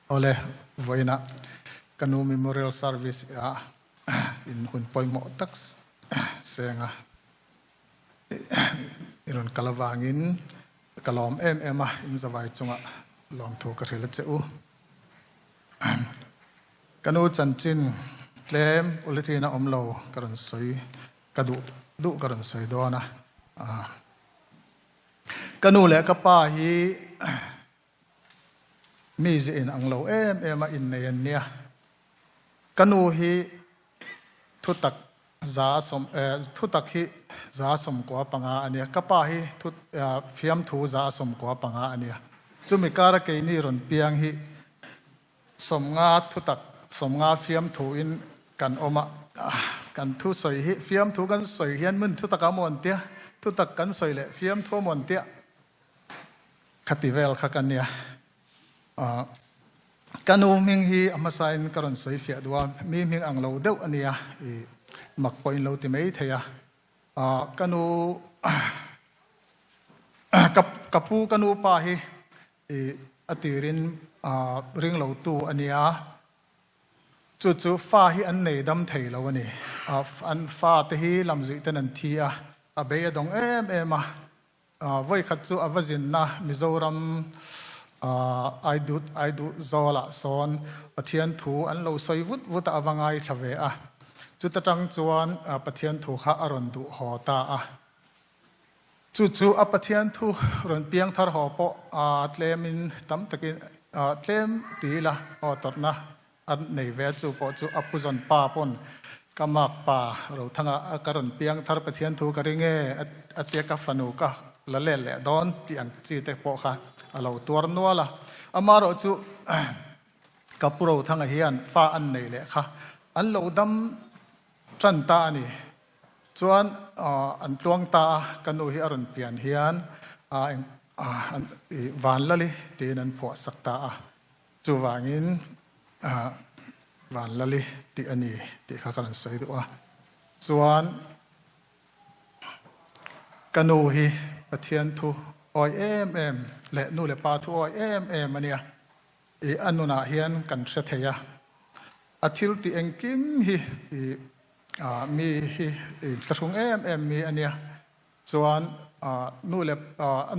ole voina kanu memorial service in hun poimo tax senga iron kalawangin kalom ema in zawai chunga lom thu ka rela cheu kanu chanchin klem ulitina omlo karon soi kadu du karon soi dona kanu le ka pa hi Mizo in anglo ema in neyan niya kanu hi thutak za som thutak hi za som ko panga ania kapa hi thut fiam thu za som ko panga ania chumi kara ke ni ron piang hi som nga thutak som nga fiam thu in kan oma kan thu soi hi fiam thu kan soi hian mun thutak amon tia thutak kan soi le fiam thu mon tia khativel khakania kanu ming hi amasain karon soi fia dua mi ming ang lo deuh ania I mak point lo ti mei theya kanu kapu kanu pa hi atirin ring lo tu ania chu fa hi an nei dam thei lo ani an fa te hi lam zui ten an thia abe dong ema voi khat chu avazin na Mizoram I do zola son pathian thu an lo soi vut awangai thlave chu tatang chuan pathian thu kha aron du hota chu pathian thu ron piang thar ho po tlemin tam takin tlem tila otorna an nei ve chu po chu apuzon pa pon kamak pa ro thanga karon piang thar pathian thu karinge atia ka fanu ka la le don tiang chi te po kha alo tuar nuala amaro chu kapuro thanga hian fa an nei le kha an lo dam tran ta ni chuan an tluang ta kanu hi aron pian hian VANLALI tin an pho sakta chu wangin VANLALI ti ani ti kha kan sei du chuan kanu hi pathian thu oi em le nu le pa thu oi em ania anuna hian kan thre theya athil ti engkim hi mi hi thlung em mi ania chuan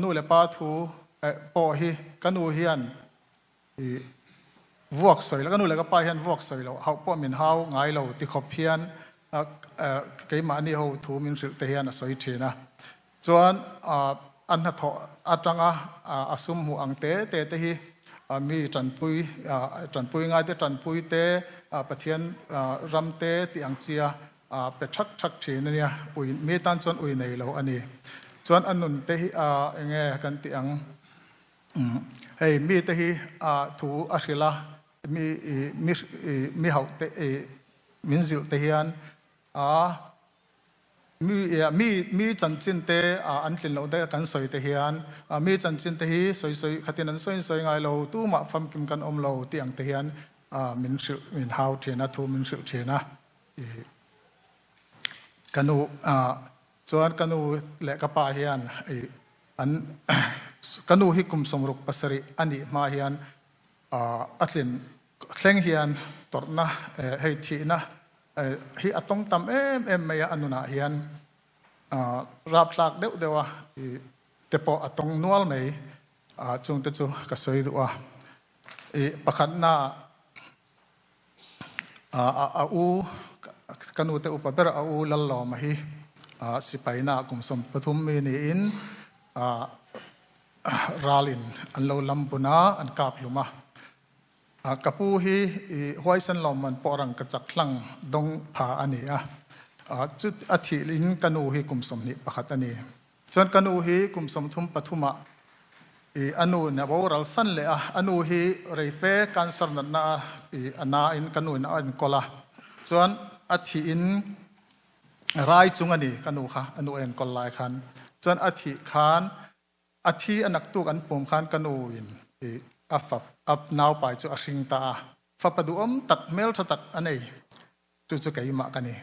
nu le pa thu po hi kanu hian vuak soi la kanu le ka pa hian vuak soi lo hau po min hau ngai lo ti khop hian keima ani ho thu min sil te hian a soi thina chuan an ha tho atanga asum hu angte te hi mi tranpui ngai te tranpui te pathian ramte ti angchia pe thak thin ania ui mi tan chon ui nei lo ani chuan anun te hi enge kan ti ang hei mi te hi thu ashila mi hau te min zil te hian mi chanchin te an tlin lo de kan soi te hian mi chanchin te hi soi khatin an soi ngai lo tu ma fam kim kan om lo ti ang te hian min hau thena thu min sil thena kanu chuan kanu le ka pa hian an kanu hi kum somruk pasari ani ma hian atlin thleng hian torna hei thina hi atong tam em maya anuna hian rap tlak dewa tepo atong nual mei chung te chu ka soi du pakhat na u kanu te upaber u lallo ma hi sipaina kumsom pathum mi ni in ralin an lo lampuna an kap luma kapu hi huaisan lomman porang kachak hlang dong pha ani chu athilin kanu hi kumsom ni pakhat ani chuan kanu hi kumsom thum pathuma anu na boral san le anu hi reife cancer na ana in kanu na an kola chuan athi in rai chungani kanu kha anu en kol lai khan chuan athi khan athi anak tu kan pum khan kanu in afap up now pai chu asing ta fapadu tak mel thatak anei chu kai ma kani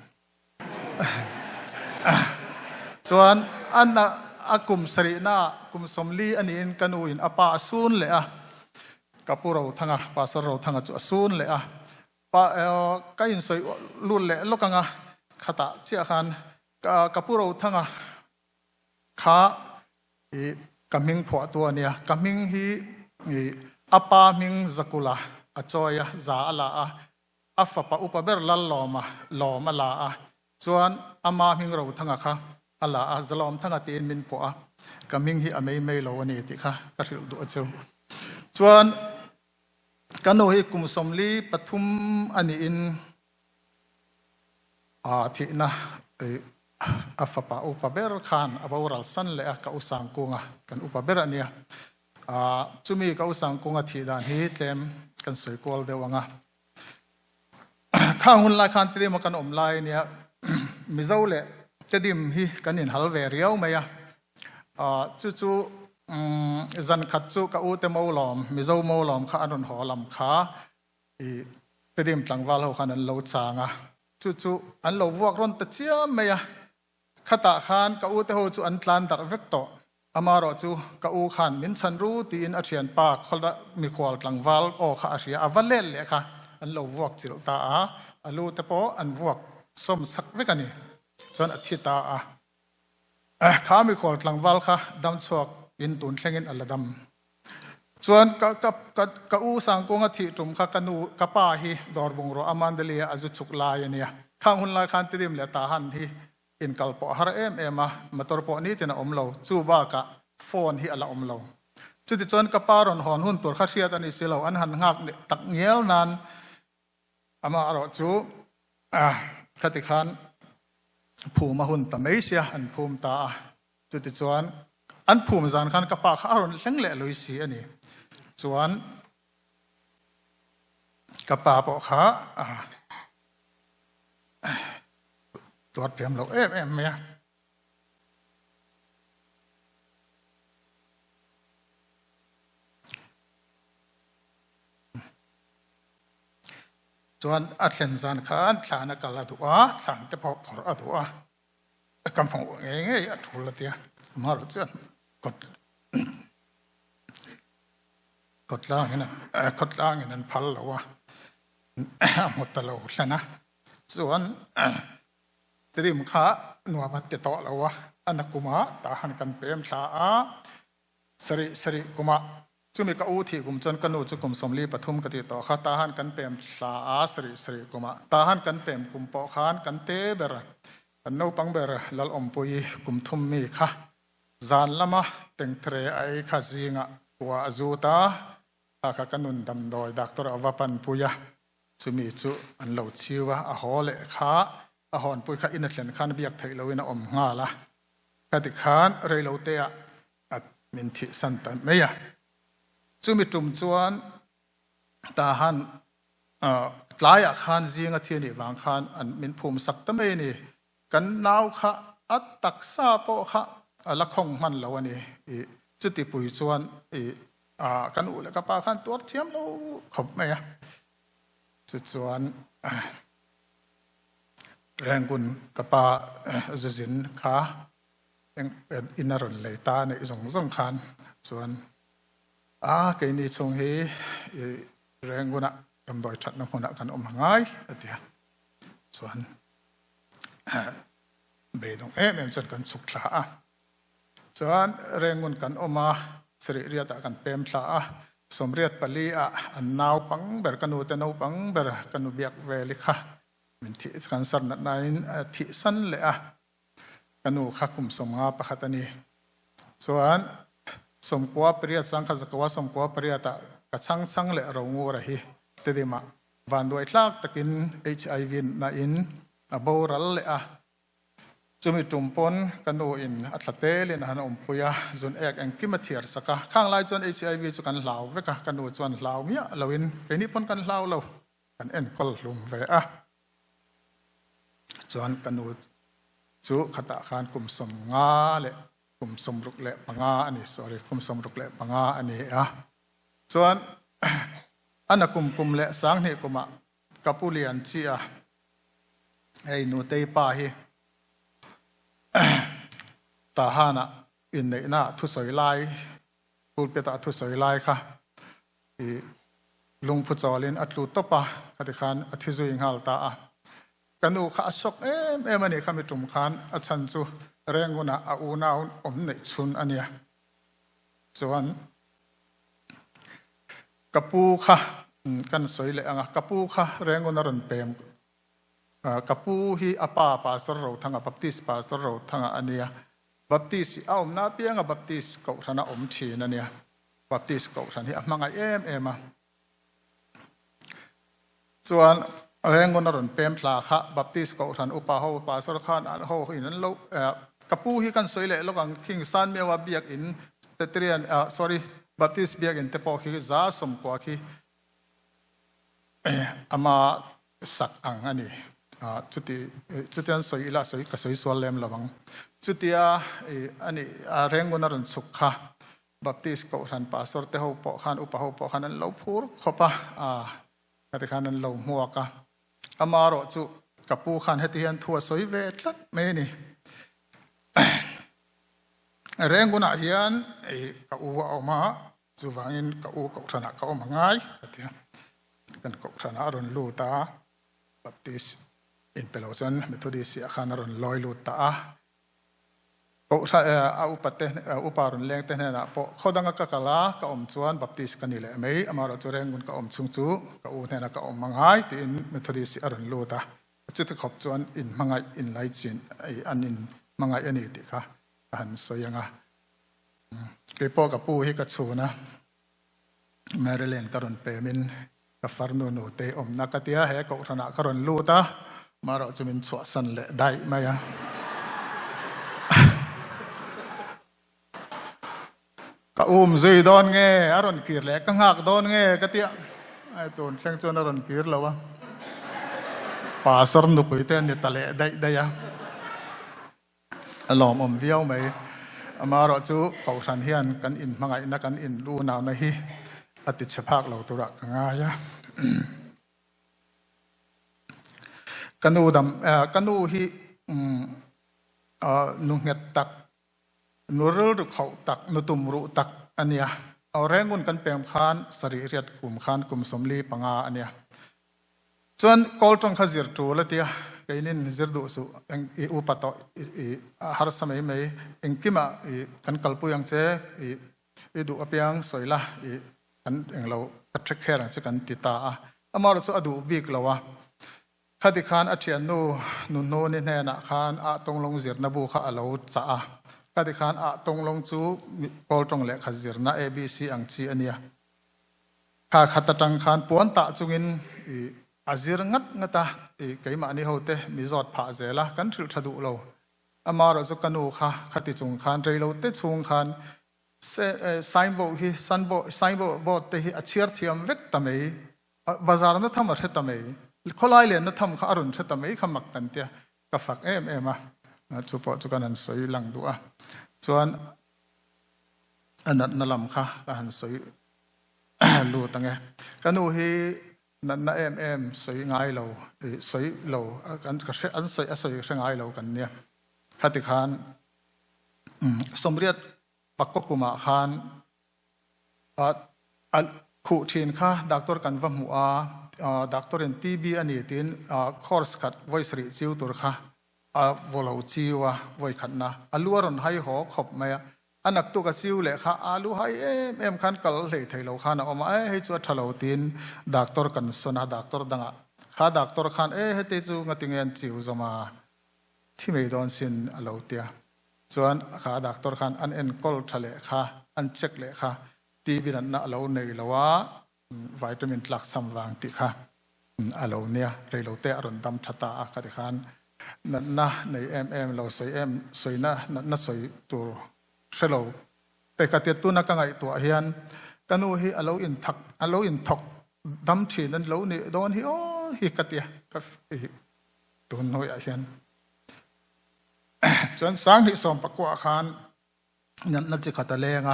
chuan anna akum sari na kum somli ani in kanu in apa asun le กับผู้เราทั้งภาษาเราทั้งจุสูนเลยปะก็ยินสวยลุ่นเลยลูกกังขตะเจ้าขันกับผู้เราทั้งข้ากำมิงผัวตัวเนี่ยกำมิงฮีอปามิงสกุลาอจอยซาลาอัฟปะอุปเบรลัลลอมลาส่วนอามามิงเราทั้งค่ะอัลลาจลอมทั้งตีนมินผัวกำมิงฮีอเมย์ไม่โลนี่ติค่ะก็ถือดูเจ้าส่วนกันโนฮิกุมสมลีปฐุมอันนี้อินที่นะอัฟปะอุปเบรขานอับวรัลสันเลยกับอุสังกุงกันอุปเบรเนี่ยจุมีกับอุสังกุงที่ด่านฮีเต็มกันสวยกอลเดวังข้างหุ่นลายคันที่มากันอมลายเนี่ยมิเจ้าเล่จะดิมฮีกันอินฮัลเวรียวไหมจู่จันขัดจู่กับอุเตมอลอมมิเจ้ามอลอมข้าอนุนหอลำขาจะดิมจังวาลเขาขันอันโลจางจู่อันโลวกร้อนตะเจียมไหมขตาขานกับอุเตโฮจู่อันตลานดักเวกโตอามารอจู่กับอุขานมินชันรู้ตีนอาเชียนปากคนละมีควอลกลางวาลโอข้าอาเชียอวัลเล่เลยค่ะอันโลวกจิลตาอันลูเตโปอันวกสมสักเวกันนี่จนอธิตาข้ามีควอลกลางวาลค่ะดำชวกยินตุนเชงินอัลลดำส่วนกับอุสังกุงอธิตุมข้ากันูกับป้าฮีดอร์บงโรอามันเดลียอาจุชุกลายเนี่ยข้างหุ่นลายคันติดิมเลตาหันที่อินกัลปอฮาร์มาตอร์ปอนี้ที่น่ะอมเราจูบ้ากะโฟนที่อัลอมเราจุดที่จวนกับป้ารอนหอนหุ่นตัวข้าเชียตันอิสิเราอันหันหักตักเงี้ยวนั้นอามาอรอจูคติขันภูมิหุ่นตะไม่เสียอันภูมิตาจุดที่จวนอันภูมิจานขันกับป้าข้ารอนเล็งเละลุยสีอันนี้จวนกับป้าปอข้าตัวเตรียมเราเมียส่วนอัศจรรย์ขันฐานกัลตัวฐานจะพอพอตัวกำฟงเองถูกละเดียมารู้จักกดล่างนั่นกดล่างนั่นพัลแล้ววะหมดตลอดแล้วนะส่วนทีนี้มันข้าหนัวพัดเกตอแล้ววะอันนักกุมาตาหันกันเปรมสาสริกุมาจุมีกับอุทิกุมจนกันอุจุกุมสมลีปฐุมกติต่อข้าตาหันกันเปรมสาสริกุมาตาหันกันเปรมกุมปอขานกันเตเบรกันนูปังเบรลลอมปุยกุมทุมมีข้าจานละมะเต็งเทรไอข้าจิงะกัวจูตาข้ากันนุนดำดอยดักตระวปันปุยจุมีจุอันเหลาชิวะอโหเลข้าอาหอนปุยข้าอินเทนขันเบียกไทยเราวินาอมงาละกติขันเรลาเตียอัดมินทิสันตันเมียจุมิตุมจวนตาหันหลายขันจีงเทียนี่บางขันอันมินภูมิสักตะเมนี่กันนาวข้าอัตตักซาโปข้าละคงมันละวันนี้จุดที่ปุยจวนกันอุเลกับปาขันตัวเทียมเราขบไหมจุดจวนแรงกุนกับปาจุสินขายังเป็นอินนรนเลยตาในสงคันส่วนเกณีชงเฮแรงกุนะกำดอยชัดน้ำหัวกันอมง่ายเดียส่วนเบดงเมจนกันสุขลาส่วนแรงกุนกันอมมาสิริเรียตกันเปรมลาสมเรียดปลีอันนาวปังเบรกันอุเตนาวปังเบรกันอุเบียกเวลิค่ะมินที่กันสันนันที่สันเลยกันอุขักุมสมงาปะขัตนีส่วนสมกัวเปรียสังขสกวาสมกัวเปรียตกระชังเลยเรางูระหีเตดิมาวันด้วยลากตะกิน HIV น่ะอินบอรัลเลยจุมีจุมปนกันอุอินอัตเตลินหันอมพุยจนเอกเองกิมเทียร์สักข้างไล่จน HIV จุกันลาวเวกกันอุจวนลาวเมียเราอินไอ้นี่ปนกันลาวเรากันเอ็นกอลลุมเวจวนกันอุจุขตะขานกุมสมงาเลกุมสมรุกเลปังาอันนี้ sorry กุมสมรุกเลปังาอันนี้ส่วนอันนั้นกุมเลสังนี่กุมกับผู้เรียนเชียไอ้หนูเตยป้าฮีตาฮานะอินในน่ะทุสอยไลพูดไปตาทุสอยไลค่ะ ลุงผู้จอลินอัตลุตปะคติขันอธิจุยหัลตากันอูข้าชกมันนี่ข้ามีตุ่มขันอัชันจูเร่งกุนะอูนาอมเนชุนอันเนี้ยส่วนกปูค่ะกันสวยเลยกปูค่ะเร่งกุนะรันเปมกปูฮีอปาปาสโรทั้งบัพติสปาสโรทั้งอันเนี้ยบัพติสเอาหน้าเปียงบัพติสเกาธนาอมชีนั่นเนี่ยบัพติสเกาธนามังไงมาส่วนเรื่องคนนั้นเป็นพลาคะบัพติสเกาธนาอุปาหูปาสรขานอันหูอินนั้นเรากปูฮีกันสวยเลยเรากังคิงซันเมียว่าเบียกอินเตเตรียนsorry บัพติสเบียกอินเตปอคีจ้าสมกว่าคีอามาสักอังอันนี้จุดอันสวยละสวยก็สวยสวยเล่มละบังจุดที่อันนี้เรื่องคนนั้นสุขะบัพติสเกาธนาปาสรเตหูปอขันอุปหูปอขันนั้นเราพูดขบกติขันนั้นเราหัวกะอามาโรจุกับปูขันให้ที่ยันทัวสวยเวทลัดไม่นี่เรื่องกุณาเฮียนกับอูเอามาจูวังอินกับอูกับธนากับมาง่ายกันกับธนารุนลูตาบัพติสอินเปโลจันเมทอดิสขันรุนลอยลูตาก็อุปเตอุปารุนเลี้ยงเตนนะพอเขาดังกับกะลากับอมชวนบัพติสกันนี่แหละไม่อามาเราจะเร่งกุนกับอมชุงจูกับอูเนี่ยนะกับอมมังไงที่อินเมทอดิสอรุนลูตาจุดที่ขบชวนอินมังไงอินไลจินอันอินมังไงอันนี้ติค่ะอันสวยยังเกี่ยวกับปูฮิกัชูนะแมริเลนการุนเปมินกับฟาร์นูโนเตอมนักเตียเหกธนาการุนลูตามาเราจะมินสวสันเละได้ไหมก็จุยโดนเงอารอนกีร์เล็กก็หักโดนเงก็เตี้ยไอ้ตัวเชิงจนอารอนกีร์แล้ววะป่าสรนุกุยเต้นนี่ตะเละได้ยังหลอมเวียวไหมมาเราจูเก่าสันเฮียนกันอินมังไงนักกันอินลูนาวนะฮีอติชภาคเราตัวรักง่ายกันอูดำกันอูฮีนุ่งเงตักนูรุรุเขาตักนุตุมรุตักอันเนี้ยเอาแรงกุนกันเปลี่ยนขานสรีเรียดกลุ่มขานกลุ่มสมลีปังอาอันเนี้ยส่วนกอลตรงขจิรตูละเตียก็อินจิรดูสุเองอุปโตหาร์สมัยไม่เองกิมากันกัลปุยังเจดูอภิยังสวยละกันเองเราพัฒน์แค่นั้นจะกันติตาอามาเราสุอดูบิกเราวะข้าที่ขานอัจฉริยนุนโนนี่แน่นะขานตรงลงจิรนบูข้าเราจ้าข้าที่ขานตรงลงจูกอลตรงเล็กขจิรนะ ABC อังจีอันเนี้ยข้าขัดตังขานปวนตะจุงินอาจิรงัดตาเกี่ยมานี่เขาเตมีจอดผ่าเจล่ะกันถือถดูเราอามาเราจะกันอูค่ะขัดจุงขานเรเราเตจุงขานไซน์โบฮีซันโบไซน์โบเตฮีอาชีพที่อันเวกตามีบาซาร์นั้นทำอะไรตามีคนไล่เลี้ยนนั้นทำข้าอรุณตามีขมักกันเตียกับฝักมาจุปจุกันนั้นสวยหลังดูส่วนอันนั้นนั่นลำค่ะกันสวยรู้ตั้งไงกันอูฮีนั่นสวยง่ายเราสวยเรากันก็อันสวยง่ายเรากันเนี่ยขัดขานสมเรียดปักกกุมาขานคู่ทีนค่ะดักตอร์กันวัมหัวดักตอร์เอ็นทีบีอันนี้ทีนคอร์สขัดไว้สรีจิวตัวค่ะวอลล์จิวไว้ขัดนะอาลูรอนให้หอขบไหมอันนักตัวกับจิวเลยค่ะอาลูให้ขันกัลเลยไทยเราค่ะนะออกมาให้จวดทะเลาทีนดักตอร์กันสนะดักตอร์ดังค่ะดักตอร์ขันให้เตจูงัดติงเงินจิวจะมาที่ไม่โดนสินอาลูเตียส่วนข้าดักตอร์ขันอันเอ็นกอลทะเลค่ะอันเช็คเลยค่ะทีบินันน่ะเราในละว่าวิตามินหลักสำวางติค่ะเราเนี่ยเราเตะอรุณดำชะตาคัดขันนั่นนะในเราสวยนะนั่นสวยตัวเชลล์แต่กติตัวนักไงตัวเฮียนกันอูฮีเราอินทักดำชีนั้นเราเนี่ยโดนฮีฮีกติกับตัวน้อยเฮียนจนสร้างที่สมประกวดขันนั่นจะขัดเลง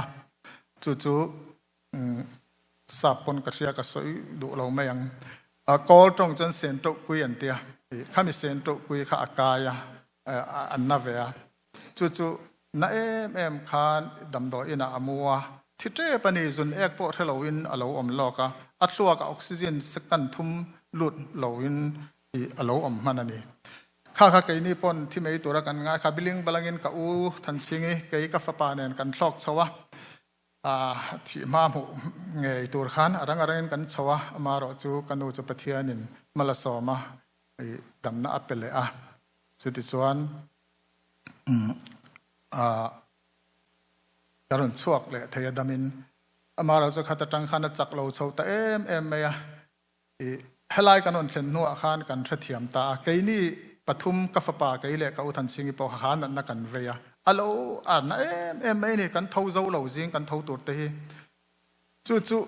จู่สับปนกระเชียกระสวยดูเราไม่ยังกอลตรงจนเซนโตกุยอันเตียข้ามีเซนโตกุยข้าอากายอันนาเวียจู่ๆนั่นขานดำดอยน่ะมัว ที่เจ้ปนีจุนเอกปอเทลวินอโลอมลอกะอัตลัวกับออกซิเจนสกันทุ่มหลุดลวินอโลอมมันนี่ข้าเกยนี่ปนที่ไม่ตัวกันง่ายข้าบิลิงบาลังเงินกับอูทันชิงเกยกับฟ้าเนนกันทอกชวะที่มาหมู่เงยตัวขันรังกันชวะมารอจูกันอูจะปะเทียนินมาละสอมาดำน้าอัปเปลอะสุดที่ส่วนการุนชวกเลยเทียดามินมาเราจะขัดจังขันจักเราโชว์แต่เอ็มเมียเฮลัยกันนเชนนัวขันกันเทียมตาเกยนี่ปฐุมกัฟปาเกยเล็กอุทันสิงห์ปอขันนักกันเวียอัลโลอันเอ็มนี่กันเท่าเจ้าเราจริงกันเท่าตัวเตะจู่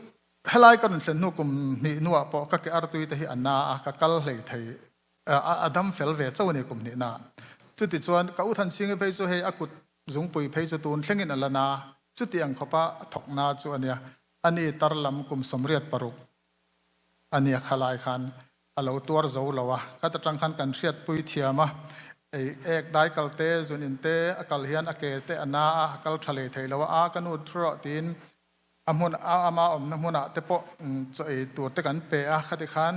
เฮลัยกันนเชนนัวกุมนี่นัวปอกักอาร์ตุยเตะอันน่ากักกัลเลยเตะอดัมเฟลเวเจ้านี่กุมนี่น่าจู่ที่ส่วนกับอุทันสิงห์ไปจู่ให้อากุดจงปุยไปจู่ตูนเช่งอินอัลลนาจุดที่อังขปะถกนาจูอันเนี้ยอันนี้ตรลำกุมสมเรียดปรุกอันนี้ขลายขันอลาวตัวเจ้าเราวะก็จะจังขันกันเสียดปุยเทียมะเอกได้กัลเตจุนินเตกัลเฮียนอเกเตอันนากัลทะเลเทลวะกันอุตรตินอามุนอามาอมน้ำมุนเตปะจะตัวเตกันเปะขัดขัน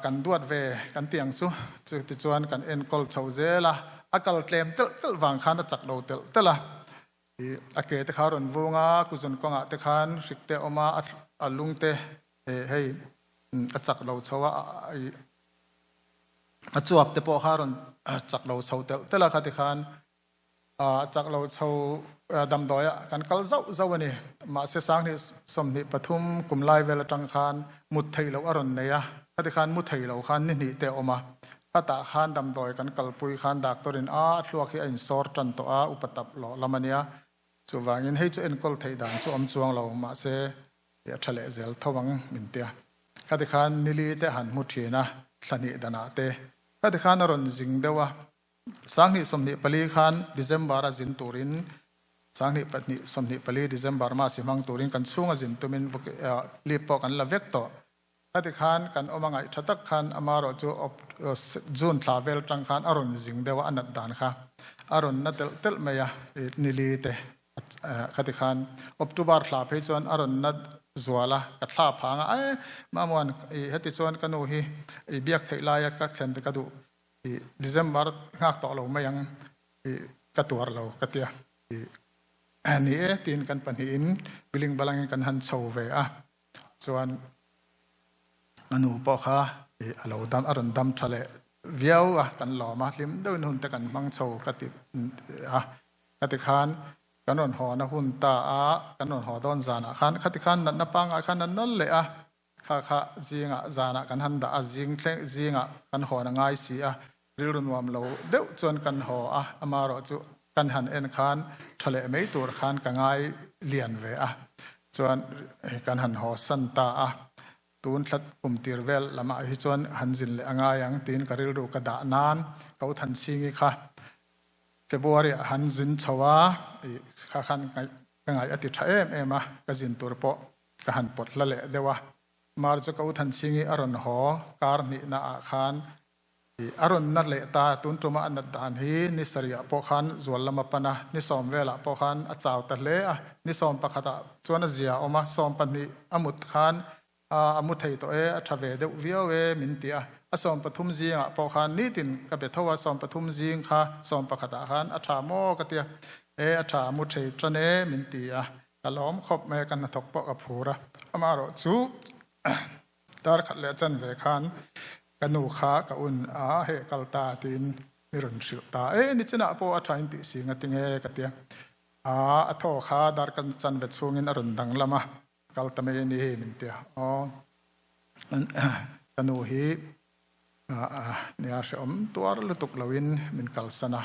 กันดวดเวกันเตียงซูจุดที่ชวนกันเอ็นกอลเชาเจล่ะกัลเคลมเตลวางขันจักเราเตละอเกตขารอนวงากุจนกงอาเตขันสิกเตอมาอัลลุงเตให้จักเราชาวจวบเตปอขารอนจักเราชาวเตละขัดขันจักเราชาวดำดอยกันกัลเจ้าวันนี้มาเสสังนี่สมนิปฐุมกุมไลเวลจังขันมุดไทยเราอรอนเนียขัดขันมุดไทยเราขันนี่เตอมาข้าตาขันดำดอยกันกัลปุยขันดักตัวรินชัวขี้อินสอร์จันตัวอุปตับหล่อละมันเนียจู่ว่างินให้จู่เอ็นกอลไทยด่านจู่อมจวงเรามาเสทะเลเซลทวังมินเตียข้าที่ขันนิลีเตหันมุทีนะสันนิดานาเตข้าที่ขันอรอนจิงเดวะสังนิสมนิปลีขันดิเซมบาร์จินตูรินสังนิปนิสมนิปลีดิเซมบาร์มาสิมังตูรินกันซุงจินตุมินลีปอกันละเวกโตข้าที่ขันกันอมังไอชัตักขันอามารอจู่จูนทาเวลจังขันอรอนจิงเดวะอนัดดานค่ะอรอนนัดเตลเมียนิลีเตขัดขันอตุบาร์ลาเพจวนอรอนนัดจัวละกัดลาพังมามวนเหตุจวนกันโอฮีเบียกเทลายกัดเชนตะกดูดิเซมบาร์งักต่อเราไม่ยังกัดตัวเรากัดเตียนี่ตีนกันปันหินบิลิงบาลังกันหันโซเวจวนอนุปค่ะเราดำอรอนดำทะเลเวียวกันหล่อมาลิมเดินหุ่นตะกันมังโซกัดติกัดขันกันนนหอนะหุ่นตากันนนหอดอนจานะขันขัดขันนันนับปังขันนันนั่นเลยข้าจิงจานะกันหันดาจิงเทงจิงกันหอนะง่ายสิริรุนวามเราเดี๋ยวจวนกันหออามารอจุกันหันเอ็นขันทะเลไม่ตัวขันกันง่ายเลียนเวจวนกันหันหอสันตาตูนทัดปุ่มตีร์เวลละมาฮิจวนหันจินเลยง่ายยังตีนกริรุกระดานานเขาทันชิงิค่ะเฟบรุอารีหันจินชวาข้าขันไงอติทเอ็มกจินตัวปอกหันปดละเละเดวะมาร์จก็อุทันชิงิอรอนหอการนินาขันอรอนนัดเละตาตุนตัวมาอันนัดดานฮีนิสริยปอขันจวนละมาปนะนิสอมเวลปอขันอาจาวตะเละนิสอมปะขตาจวนเสียออกมาสอมปันนิอมุดขันอมุดไทยตัวทเวเดวิเวมินเตียสอมปฐุมจิงปอขันนี่ตินกับเบทว่าสอมปฐุมจิงค่ะสอมปะขตาขันอัฐามกเตียอัฐามุดไทยตระเนมินเตียตลอมขบแม่กันทกปอกับผัวอามารอจูดาร์ขัดเลจันเวขันกันนูขากับอุนเฮกัลตาตินมิรุนสิตานี่จะน่าปออัฐาอินติสิงติงกเตียอัฐขาดาร์กันจันเวชูงินอรุณดังละมากัลตเมนี่มินเตียกันนูฮีเนี่ยชมตัวลุตุกลวินมินกัลสนะ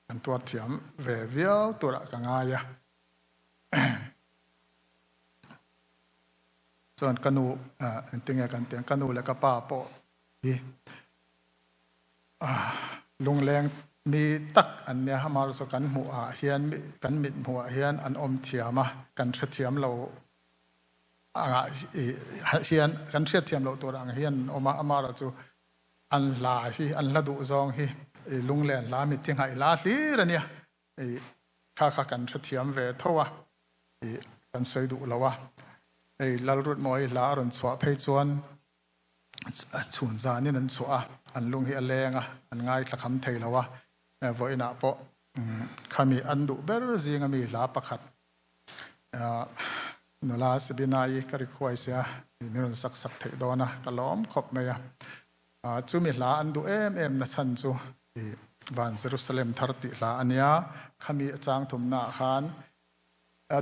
อันตัวเทียมเวียวตัวละกังไงส่วนกันูติงกันเตียงกันูและก็ป้าปอลุงแรงมีตักอันเนี้ยมารู้สึกกันหัวเฮียนกันมิดหัวเฮียนอันอมเทียมกันเทียมเราเฮียนกันเทียมเราตัวอังเฮียนออกมาเราจูอันลาฮีอันละดุจองฮีลุงแรงลามิดที่ไหนลาลีระเนี่ย ข้ากันเทียมเวทว่ากันสวยดูแล้ววะลารุดมอยลารุนสวะเพยจวนชุนจานี่นั่นสวะอันลุงเฮียแรงอันง่ายตะคำเทแล้ววะวันน่ะปะขามีอันดูเบอร์ซิงมีลาประคัดนุลาสบินายกริควายเสียมีนสักเทดอนะกล้อมขบเมียจูมีลาอันดูนัชันจูบ้านเยรูซาเล็มทาร์ติลาอันเนี้ยขามีจางถุมนาขาน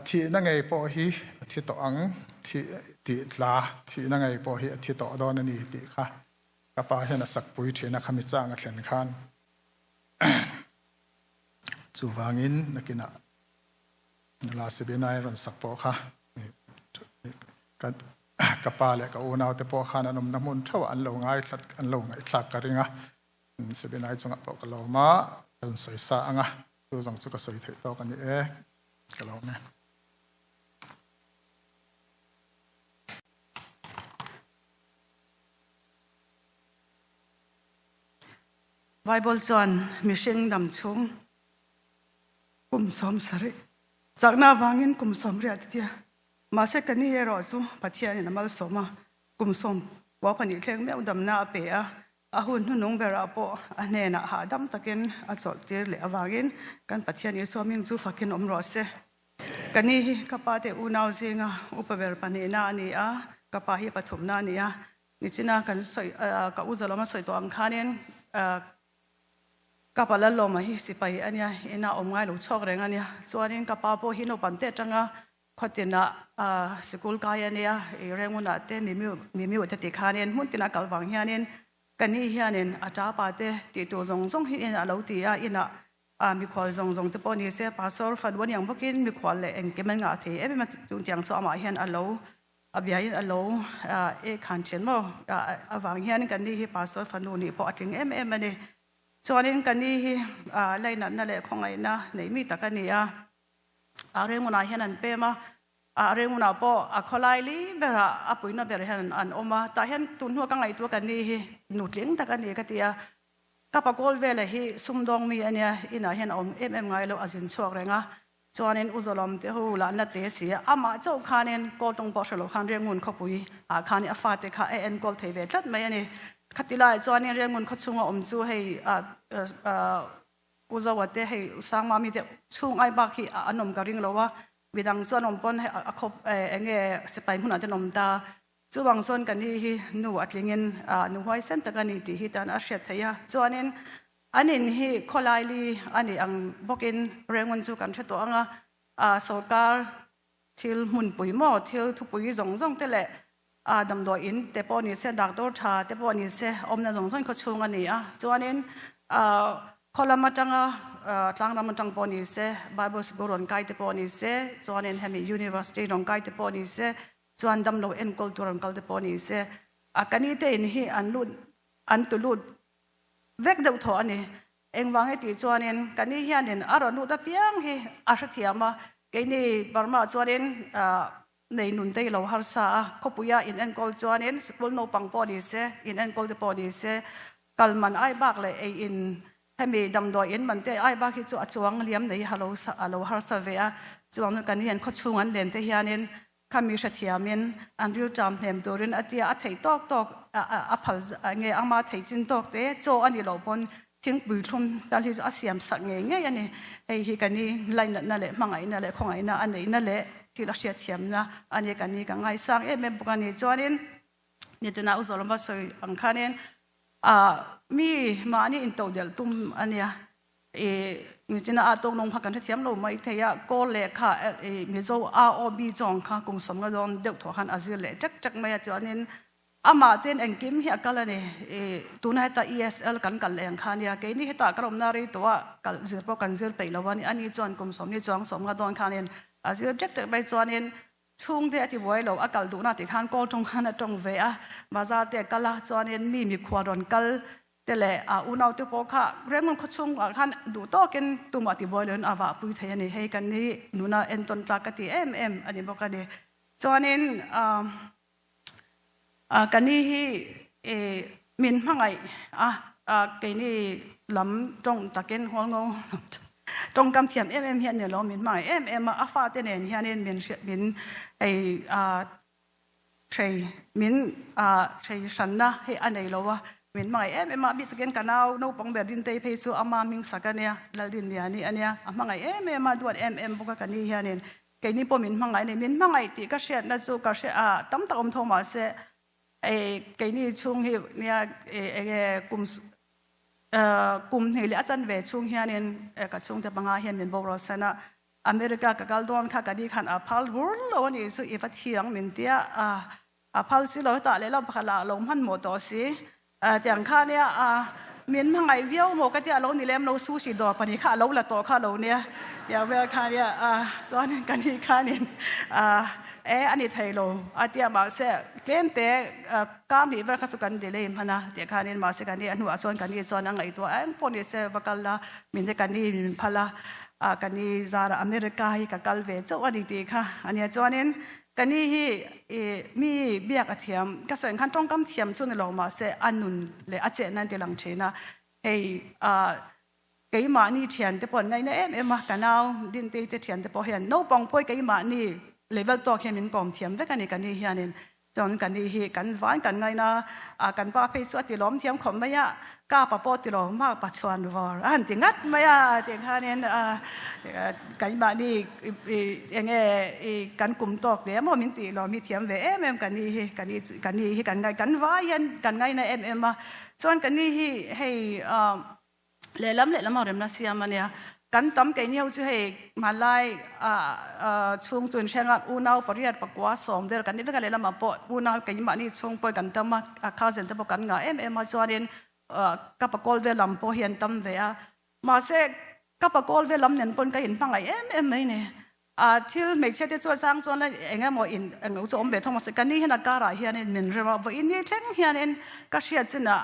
ที่นั่งไงพอฮีที่ต่ออังที่ลาที่นั่งไงพอฮีที่ต่อดอนนี่ติค่ะกับป้าเห็นสักปุยที่นักขามีจางอัดเล่นขานจูวางินนักกินนุลาสบินายรันสักปอค่ะกับป้าเลยกับโอนาวแต่พอขานน้ำมันเท่าอันลงไงทลักกระริงอ่ะสบินายจงอ่ะบอกกับเรามาจนสวยสะอ่ะตัวจงจุกสวยเถิดต่อกันนี่กับเราเนี่ยไบเบิลจวนมิเชงดำชงกุมสมสริจากน้าวางินกุมสมเรียดเดียมาเสกันนี่เอรอจูปัทยานี่น้ำมันสมกุมสมว่าพันธุ์เลี้ยงแมวดำนาเปียหุ่นนุ่งเบราโปอันเนน่ะหาดำตะกินอัศจรรย์เลวางินกันปัทยานี่สมิงจูฟักินรอเสกันนี่กับป้าเตอุนาวซิงอุปเวรปันเนนานี่กับป้าฮิปฐุมนานี่นี่จินากันสวยกับอุจจาระมาสวยตัวอังคารเนี่ยกับปลาลมหิสิไปอันเนี้ยน่าอมง่ายหลุดชอกแรงอันเนี้ยส่วนนี้กับปลาโปหินอปันเตจังขดตินะสกุลกายอันเนี้ยเรื่องมันเตมีอุตติขานี่หุ่นตินะกัลวังเฮียนี่กันนี่เฮียนี่อาจารย์ปาเตติตัวจงเฮียนเราตีอินะมีความจงที่ปนี่เสียภาษาฟันวันยังพวกกินมีความเละเองก็มันงาทีมันจุงจังสอมาเฮียนอัลโลอบยายินอัลโลขันเชนโมวังเฮียนกันนี่ภาษาฟันนู่นนี่พอถึงมันนี่ส่วนนี้กันนี่ไล่นั่นแหละของไอ้นะในมีตะกันนี่เรื่องมันอะไรนั่นเป้มาเรื่องมันพอขลายลีเบระปุ่ยน่ะเบระนั่นอันออกมาแต่เห็นตุนหัวกังไอ้ตัวกันนี่หนุดเลี้ยงตะกันนี่ก็ที่กับปากอลเวลเลยซุ่มดองมีอันเนี้ยอินะเห็นไงเราอาจินชวกแรงส่วนนี้อุจจาระเตหูหลานเตสีมาเจ้าขานี่กอลตรงปอชโลขันเรื่องมันขบุยขานี่ฟาเตขากอลเทเวทัดไม่เนี่ยขัดติลายจวนนี้เรื่องมันเขาช่วงจูให้อุจจาระเตให้สร้างมามีแต่ช่วงไอ้บักที่อนมกระริงเราว่าวิดังส่วนนมปนให้คบเงี้ยสไปหุ่นอันจะนมตาจูบางส่วนกันที่หนูอัดลิงินหนูห้อยเส้นตะกันนี่ที่ฮิตานอาเซียเทียจวนนี้อันนี้ที่ขลายลีอันนี้อังบอกินเรื่องมันจูกันเช่นตัวสกัดที่หุ่นปุ๋ยหม้อที่ทุกปุ๋ยจงเตละดำดอยอินแต่พอนี่เสียดักตัวชาแต่พอนี่เสียอมในสงสัยเขาชงอันนี้จวนนี้คนละมาจังทางเรามาจังพอนี่เสียไบเบิลสกูลรอนไกแต่พอนี่เสียจวนนี้ให้มียูนิเวอร์ซิตี้รอนไกแต่พอนี่เสียจวนดำเราเอ็นกูลตัวรอนไกแต่พอนี่เสียกันนี่เตนที่อันตุลุดเวกเดาถอนี่เองวางให้ตีจวนนี้กันนี่เฮียนี่อารมณ์ตะเปียงที่อาศัยเทียมากันนี่บางมาจวนนี้ในนุ่นเตยเราหาสาขบุยาอินเอ็นกอลจวนเอ็นสกุลโนปังปอดีเซอินเอ็นกอลเดปอดีเซกัลมันไอบักเลยอินให้มีดำดอยอินมันเตไอบักที่จวงเลี้ยมในฮัลโหลหาสาเวียจวงกันนี่เห็นขชงอันเลนเตยานินคำมีเสียมินอันริวจามเฮมตัวรินอติอาเทยตอกพัลเงยอามาเทยจินตอกเตโจอันนี้เราปนทิ้งบุยทุนตอนที่อาเซียมสักเงยอันนี้ไอ้ที่กันนี่ไล่นั่นแหละมังไงนั่นแหละของไอ้นั่นอันนี้นั่นแหละที่เราเสียเทียมนะอันนี้กันนี่กันไงสร้างเมื่อบุกันนี่จวนนี่จะน่าอุตส่าห์มาสวยอังคารนี่มีมานี่อินโตเดลตุมอันเนี้ยนี่จะน่าตรงลงพักกันที่เทียมเราไม่เทียก็เล็กค่ะมิโซROBจงค่ะกงสมกันโดนเด็กถั่วหันอาซิเล่จักไม่จวนนี่มาเต้นเองกิมเฮียกันเลยนี่ตัวนั้นตา ESL กันเองค่ะเนี่ยแกนี่ตากรมนารีตัวกันเสือพวกกันเสือไปแล้ววันนี้อันนี้จวนกงสมนี่จงสมกันโดนค่ะเนี่ยอาจจะเจ็บไปจวนนี้ช่วงเดียที่ไว้เราอากาศดูน่าติดขันก็ตรงหันตรงเวียมาจากเด็กกันละจวนนี้มีขวดอนกันแต่ละอุณเอาตัวพกค่ะเรื่องมันก็ช่วงขันดูโตกันตัวมาที่ไว้เลยว่าปุยเทียนี่ให้กันนี่นูน่าเอ็นต้นตรักที่อันนี้บอกกันนี่จวนนี้กันนี่มินมั่งไงกันนี่ลำตรงตะเกียนหัวงง ตรงกำเทียมเฮียนเนี่ยเรามินมาอาฟาเตเนนเฮียนมินไอเทรมินเทรชันนะให้อันไหนเราวะมินมามาบิดกันกันเอาโนปองเบดินเตยเพซูอามามิงสักกันเนี่ยลาดินเนี่ยนี่อันเนี้ยมาไงมาดวดบุกกันนี่เฮียนไกนี่พอมินมาไงเนี่ยมินมาไงตีก็เสียนั่นจูก็เสียตั้มตะอมโทมาเสไอไกนี่ช่วงที่เนี่ยกลุ่มที่เลี้ยจันเวช่วงเฮียนกับช่วงที่บางเฮียนเป็นบริษัทอเมริกากับกัลดอนค่ะกันนี่ขันพัลวูร์แล้วนี่สุดอีฟัดเทียงมินเตียพัลสิเราตัดเลยเราพลาลงพันหมดตัวสิอย่างข้าเนี่ยมินมาไงวิวโมก็จะเรานี่เล่มเราสู้สิดอกปนิข้าเราละตัวข้าเราเนี่ยอย่างเวลาข้าเนี่ยจอนกันนี่ข้าเนี่ยอันนี้ไทยเราเดี๋ยวมาเสกเกมเตะการที่ว่าข้าสุกันเดลย์พนะเดี๋ยวข้าเนี่ยมาเสกันนี่อันหัวจอนกันนี่จอนอังไงตัวปนิเสวักละมินเดกันนี่มินพลากันนี่จาระอเมริกาฮิกับกัลเวจวันนี้ดีค่ะอันนี้จอนนี่กันนี่มีเบียกเทียมก็ส่วนขั้นตรงกำเทียมส่วนเรามาเสอันนุนเลยอาเจนั่นเดลังเชนะไก่มานี่เทียนแต่ปนไงเนี่ยมากันเอาดินเตยเทียนแต่พอเห็นโนปองป่วยไก่มานี่เลเวลตัวเข้มมินปอมเทียมแต่กันนี่เฮียนินจนกันนี่กันหวานกันไงนะกันป้าเพชรติล้อมเทียมขมไม่ยะก้าปะปอติล้อมมากปัจจุบันวอร์อันจริงงัดไม่ยะจริงค่ะเนี่ยกันมานี่ยังไงกันกลุ่มตอกเดี๋ยวมันมินติเรามีเทียมเวกันนี่กันไงกันว่ายันกันไงในมาส่วนกันนี่ให้เล่มมาเริ่มน่าเสียมันเนี่ยกันตั้มไก่เนี่ยจะให้มาไล่ช่วงจนเช้าอุณาปริยัติปกว่าสมเดือนกันนี่เป็นกันเลยละมาปออุณาไก่มานี่ช่วงปอยกันตั้มมาข้าวเส้นตั้มกันงามาจวนเองกับปกอลเวลำปอเฮียนตั้มเวียมาเสกกับปกอลเวลำเนี่ยปนกันเห็นพังไงไม่เนี่ยที่ไม่ใช่ที่จวนสร้างจวนแล้วเองมออินเองจะอมเวทมาเสกกันนี่เห็นการอะไรเฮียนมินเรียกว่าอินนี่เช่นเฮียนก็เชียร์จินะ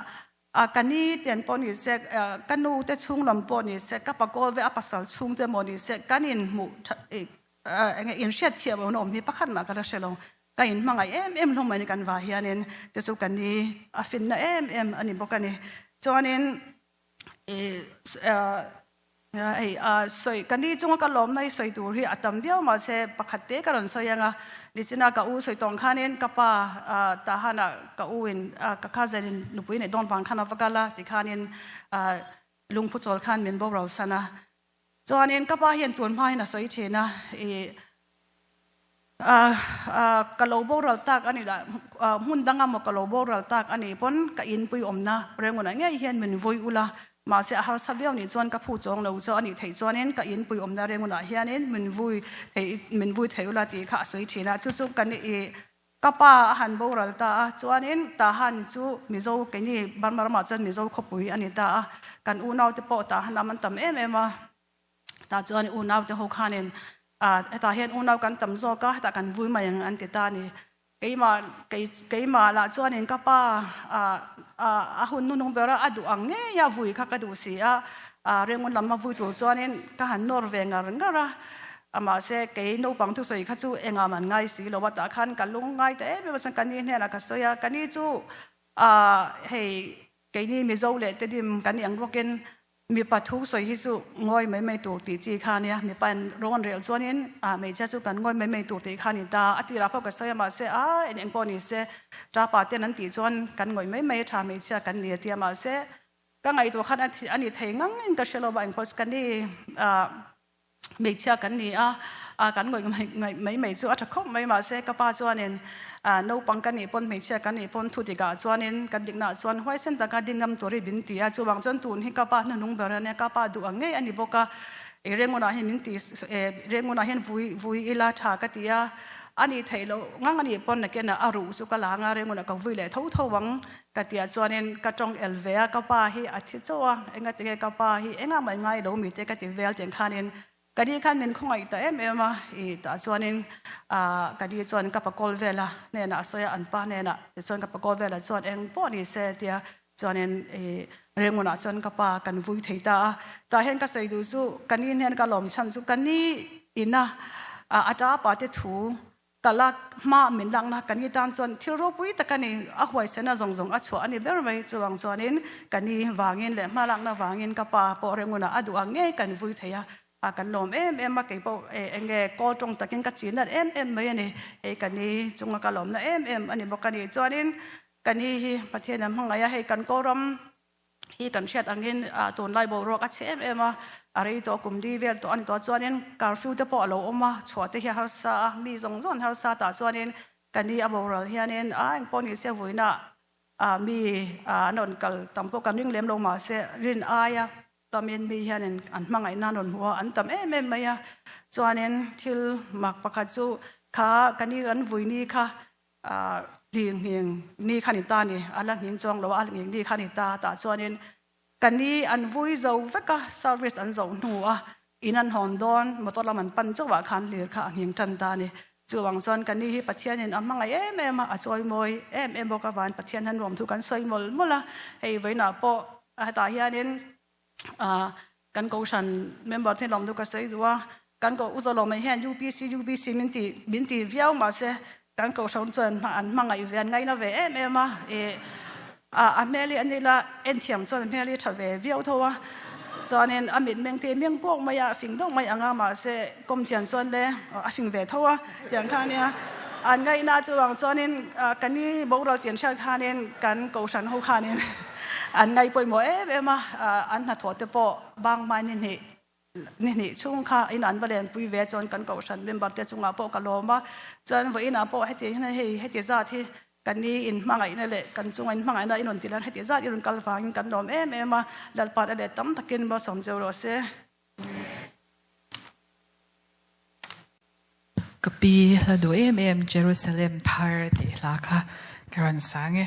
กันนี่เตียนปนิเสกกันนูเตชุ่งลำปนิเสกกับปกอลเวอปัสสาวชุ่งเตมอนิเสกกันอินหมู่อินเชียเทียบวนอมที่ปักขันมากระเชลงกันอินมังไงลงมาในกันว่าเฮียนินจะสู้กันนี่ฟินนะอันนี้บอกกันนี่จวนนี้สวยกันนี่จงก็ล้มในสวยดูที่อัตมเดียวมาเสปักขัดเตะกันสวยยังดิฉันก็อู้สวยตรงข้านี้กับป้าตาหันก็อู้อินกับข้าเจนนุปุยในดอนฟังข้านาฟักละที่ข้านี้ลุงผู้จอลข้ามีนบอกเราสนะจวนนี้กับป้าเห็นตัวพ่อเห็นสวยเชนะกะโลบอกเราตักอันนี้ละหุ่นดังงามกะโลบอกเราตักอันนี้พ้นกับอินปุยอมนะเรื่องอะไรเงี้ยเห็นมันวุยอุละมาเสียหาสับเดียวนี่จวนกับผู้จงเราจวนนี่ไทยจวนนี้ก็อินปุยอมนาเรื่องอะไรเฮียนี่มันวุยไทยอุลาตีข้าสวยชีนะจุๆกันนี่กับป้าหันโบราณตาจวนนี้ตาหันจูมิโซกันนี่บ้านมาจันมิโซขบุยอันนี้ตากันอูนาวจะปอตาหันน้ำมันต่ำมาตาจวนอูนาวจะหกขันนี่ตาเห็นอูนาวกันต่ำโซก็ตากันวุยมาอย่างอันติตานี่ไก่มาละจวนนี้กับป้าหุ่นนุ่งเบลล์ดูอังเงียวุยข้าดูสิเรื่องมันลำมาวุยตัวจวนนี้ก็หันนอร์เวย์งานก็มาเสกไก่โนบังทุกส่วนข้าจูเองมันง่ายสิเราว่าตาขันกันลุงง่ายแต่ไม่ว่าสังกันนี่เนี่ยนะก็สวยกันนี่จูให้ไก่นี่มีโจเล่แต่ดิมกันนี่อังบอกกันมีปัทุกส่วนที่จูง่อยไม่ตัวตีจีข้าเนี่ยมีปันร้อนเรียลจวนนี้ไม่ใช่จูกันง่อยไม่ตัวตีข้านี่ตาอธิราพก็สวยมาเสเอ็งปอนี่เสจ้าป่าเต้นนั้นตีจวนกันง่อยไม่ทำไม่ใช่กันเนี่ยที่มาเสก็ไงตัวขันอันนี้เทงังก็เชลล์บางคนกันนี่ไม่เชื่อกันนี่กันง่อยไม่ชัวร์ถ้าเขาไม่มาเสกป้าจวนนี่โนปังกันนี่ปนไม่เชื่อกันนี่ปนทุติกาจวนนี่กันดิกน่าจวนห้อยเส้นตะการดิ่งงตัวริบินตีจวงจวนตูนให้ป้าหนุ่งเบรเนี่ยป้าดูอังเงยอันนี้บอกเรื่องมันเห็นมินตีเรื่องมันเห็นวุยอิลาชากติยาอันนี้ไทยเรางั้นอันนี้ปนนักเก็ตน่ะอารุสุกลางเรื่องมันก็วุยเลยทั้งวังกติยาจวนนี่ก็จงเอลเวียป้าให้อาทิตย์จัวเองก็ติเกป้าให้เองก็ไม่ง่ายเรามีแต่กติเวลเจงขันนี่กดีขันเป็นของไอ้แต่มาแต่ส่วนนึงกดีส่วนกับปกอลเวล่าเนี่ยนะสวยอันป้าเนี่ยนะส่วนกับปกอลเวล่าส่วนเองป้อนี่เสียเดียส่วนนึงเรื่องมันส่วนกับป้ากันวุ้ยถีตาแต่เห็นก็ใส่ดูสู้กันนี่เห็นก็หลอมชันสู้กันนี่อินนะอาจารย์ป้าจะถูกลักมาเหม็นดังนะกันนี่ตามส่วนที่รูปวิแต่กันนี่หวยเสนาจงชัวอันนี้เบอร์ไม่จวงส่วนนี้กันนี่วางเงินเลยมาลังนะวางเงินกับป้าปอเรื่องมันดูอังเงยกันวุ้ยถี kan lom mà cái bộ nghe cô trong ta kinh cái chuyện là mấy này cái này chúng ta lom là anh ấy bảo cái này cho nên cái này phát hiện là hàng ngày kan cô rom kan xét anh ấy tuần lại bộ rồi cái chuyện mà ari to kum đi về to anh to cho nên curfew te po lo mà chua te hi har sa mi zong zon har sa ta cho nên cái này abo rồi hiền nên anh po ni se vui na mi non kal tampo kan ring lem lo ma se rin aya tamen mi hian an mangai na non huwa an tam maya chuanin thil mak pakhat chu kha kani an vui ni kha ling ni khani ta ni ala hing chong lo al ni khani ta chuanin kani an vui zo veka service an zo nuwa inan hondon motor man pan chawa khan lir kha hing tan ta ni chuwang son kani hi pathianin amangai a choi moi boka van pathian han rom thu kan soi mol mola hei veina po ta hianin kan ko san member the lom du ka sei duwa kan ko uzolo mai hen UPC minti viau ma se kan ko son chen an mangai vian ngai na ve ma ameli anila enthiam chon meli thave viau thowa chonin amit mengte meng pok maya fing dong mai anga ma se kom chian chon le afing ve thowa yang khania an ngai na chuwang chonin kani boral tian shan khanin kan ko san ho khanin an ngai poi mo mà an na thote po bang mai ni chung kha in an valen pui ve chon kan ko san member te chunga po kaloma chon voi na po heti heti za thi kan ni in mangai na le kan chung in mangai na in on tilan heti za in kal fang kan lom mà dal pa le tam takin ba som jo ro se kapi la do Jerusalem thar ti la kha karan sange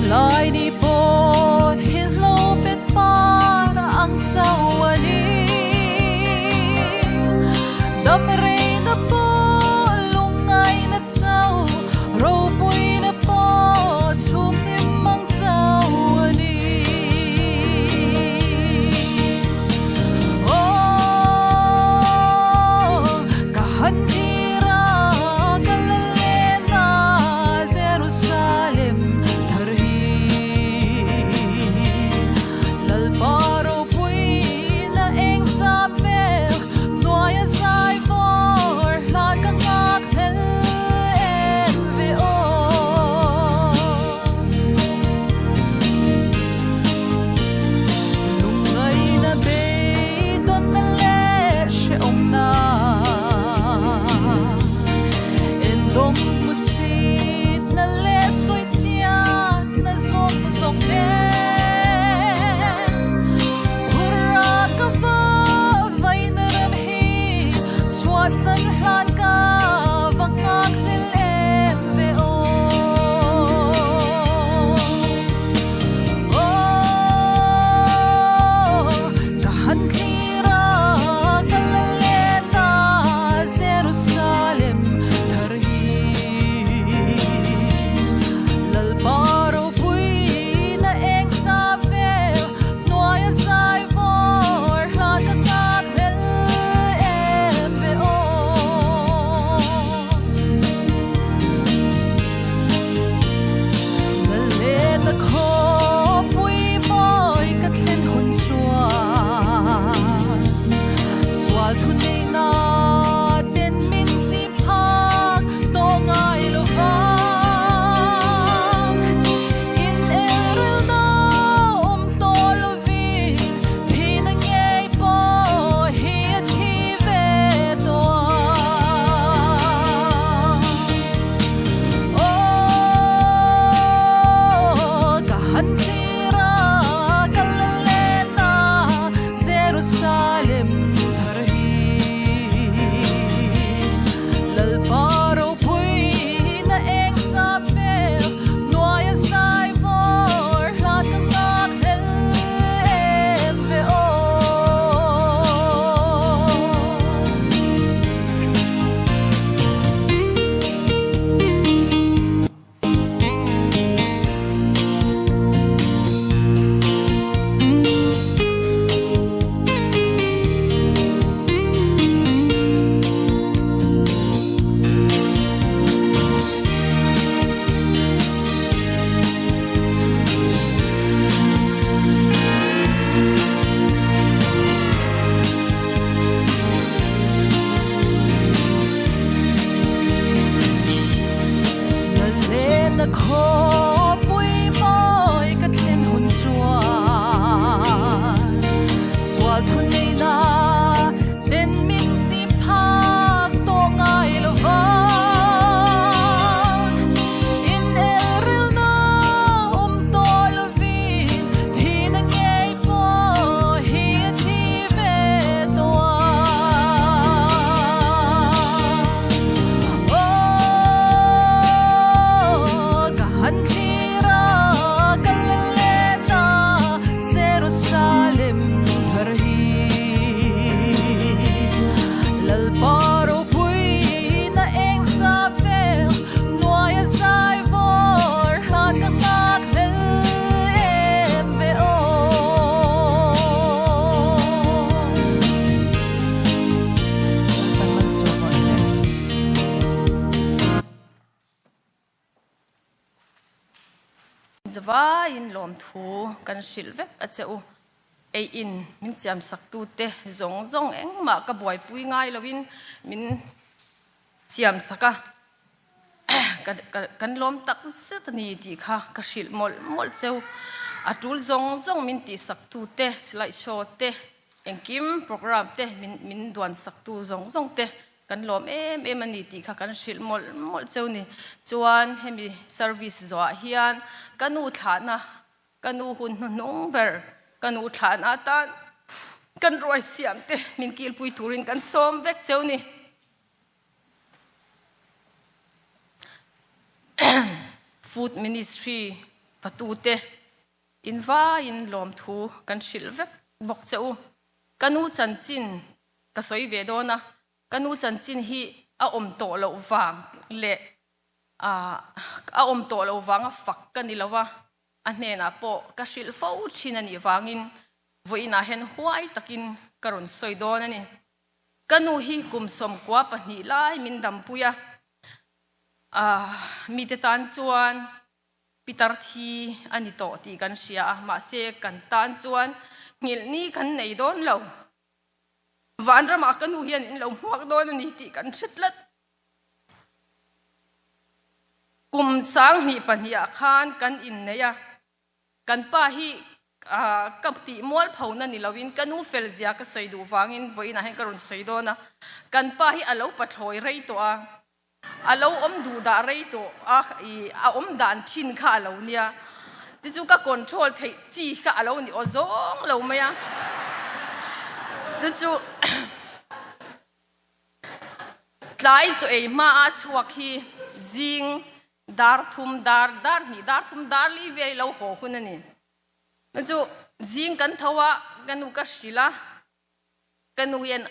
Lai ni po hello pet para ang sawani dam re na po lungay na saw ro pui na po sumim mang sawani oh kahandi thun nei na den min chi phak to ngai lova in eril na to lovin thi na ngei po hi thi ve to ka han thira kaleta Jerusalem thar hi lal paro pui na eng sa vel noya sai vor han ka tak hel em be o taman so ma se Zava in lom thu kan shilve acheu ei in min siam saktu te zong zong eng ma ka boy pui ngai lovin min siam saka kan lom tak set ni ti kha ka shil mol cheu atul zong zong min ti saktu te slide show te engkim program te min duan saktu zong zong te kan lom em ani ti kha kan shil mol cheu ni chuan hemi service zo hian kanu thana kanu hun nong ber kanu thana tan kan roi siam te min kil pui turin kan som vek cheu ni food ministry patute inva in lom thu kan shil vek bok cheu kanu chanchin ka soi ve dona kanu chanchin hi a om to lo wang le a om to lo wanga fak kan ilawa a hnena po ka shil fo china ni wangin voina hen huai takin karon soidon ani kanu hi kumsom kwa pahni lai min dampuya mi te tan chuan pitar thi ani to ti kan sia ma se kan tan chuan ngil ni kan nei don lo vanra ma kanu hian in lo huak don ani ti kan thitlat kum sang ni pahnia khan kan in neya kan pa hi kapti mol phona ni lovin kanu felzia ka soidu wangin voina hen karun soidona kan pa hi alo pathloi rei to alo om du da rei to a om dan thin kha lo nia ti chu ka control thei chi ka alo ni ozong lo maya chu tlai chu ei ma a chuak hi zing dar thum dar li ve lo ho hunani chu zing kan thawa kanu ka shila kanu yen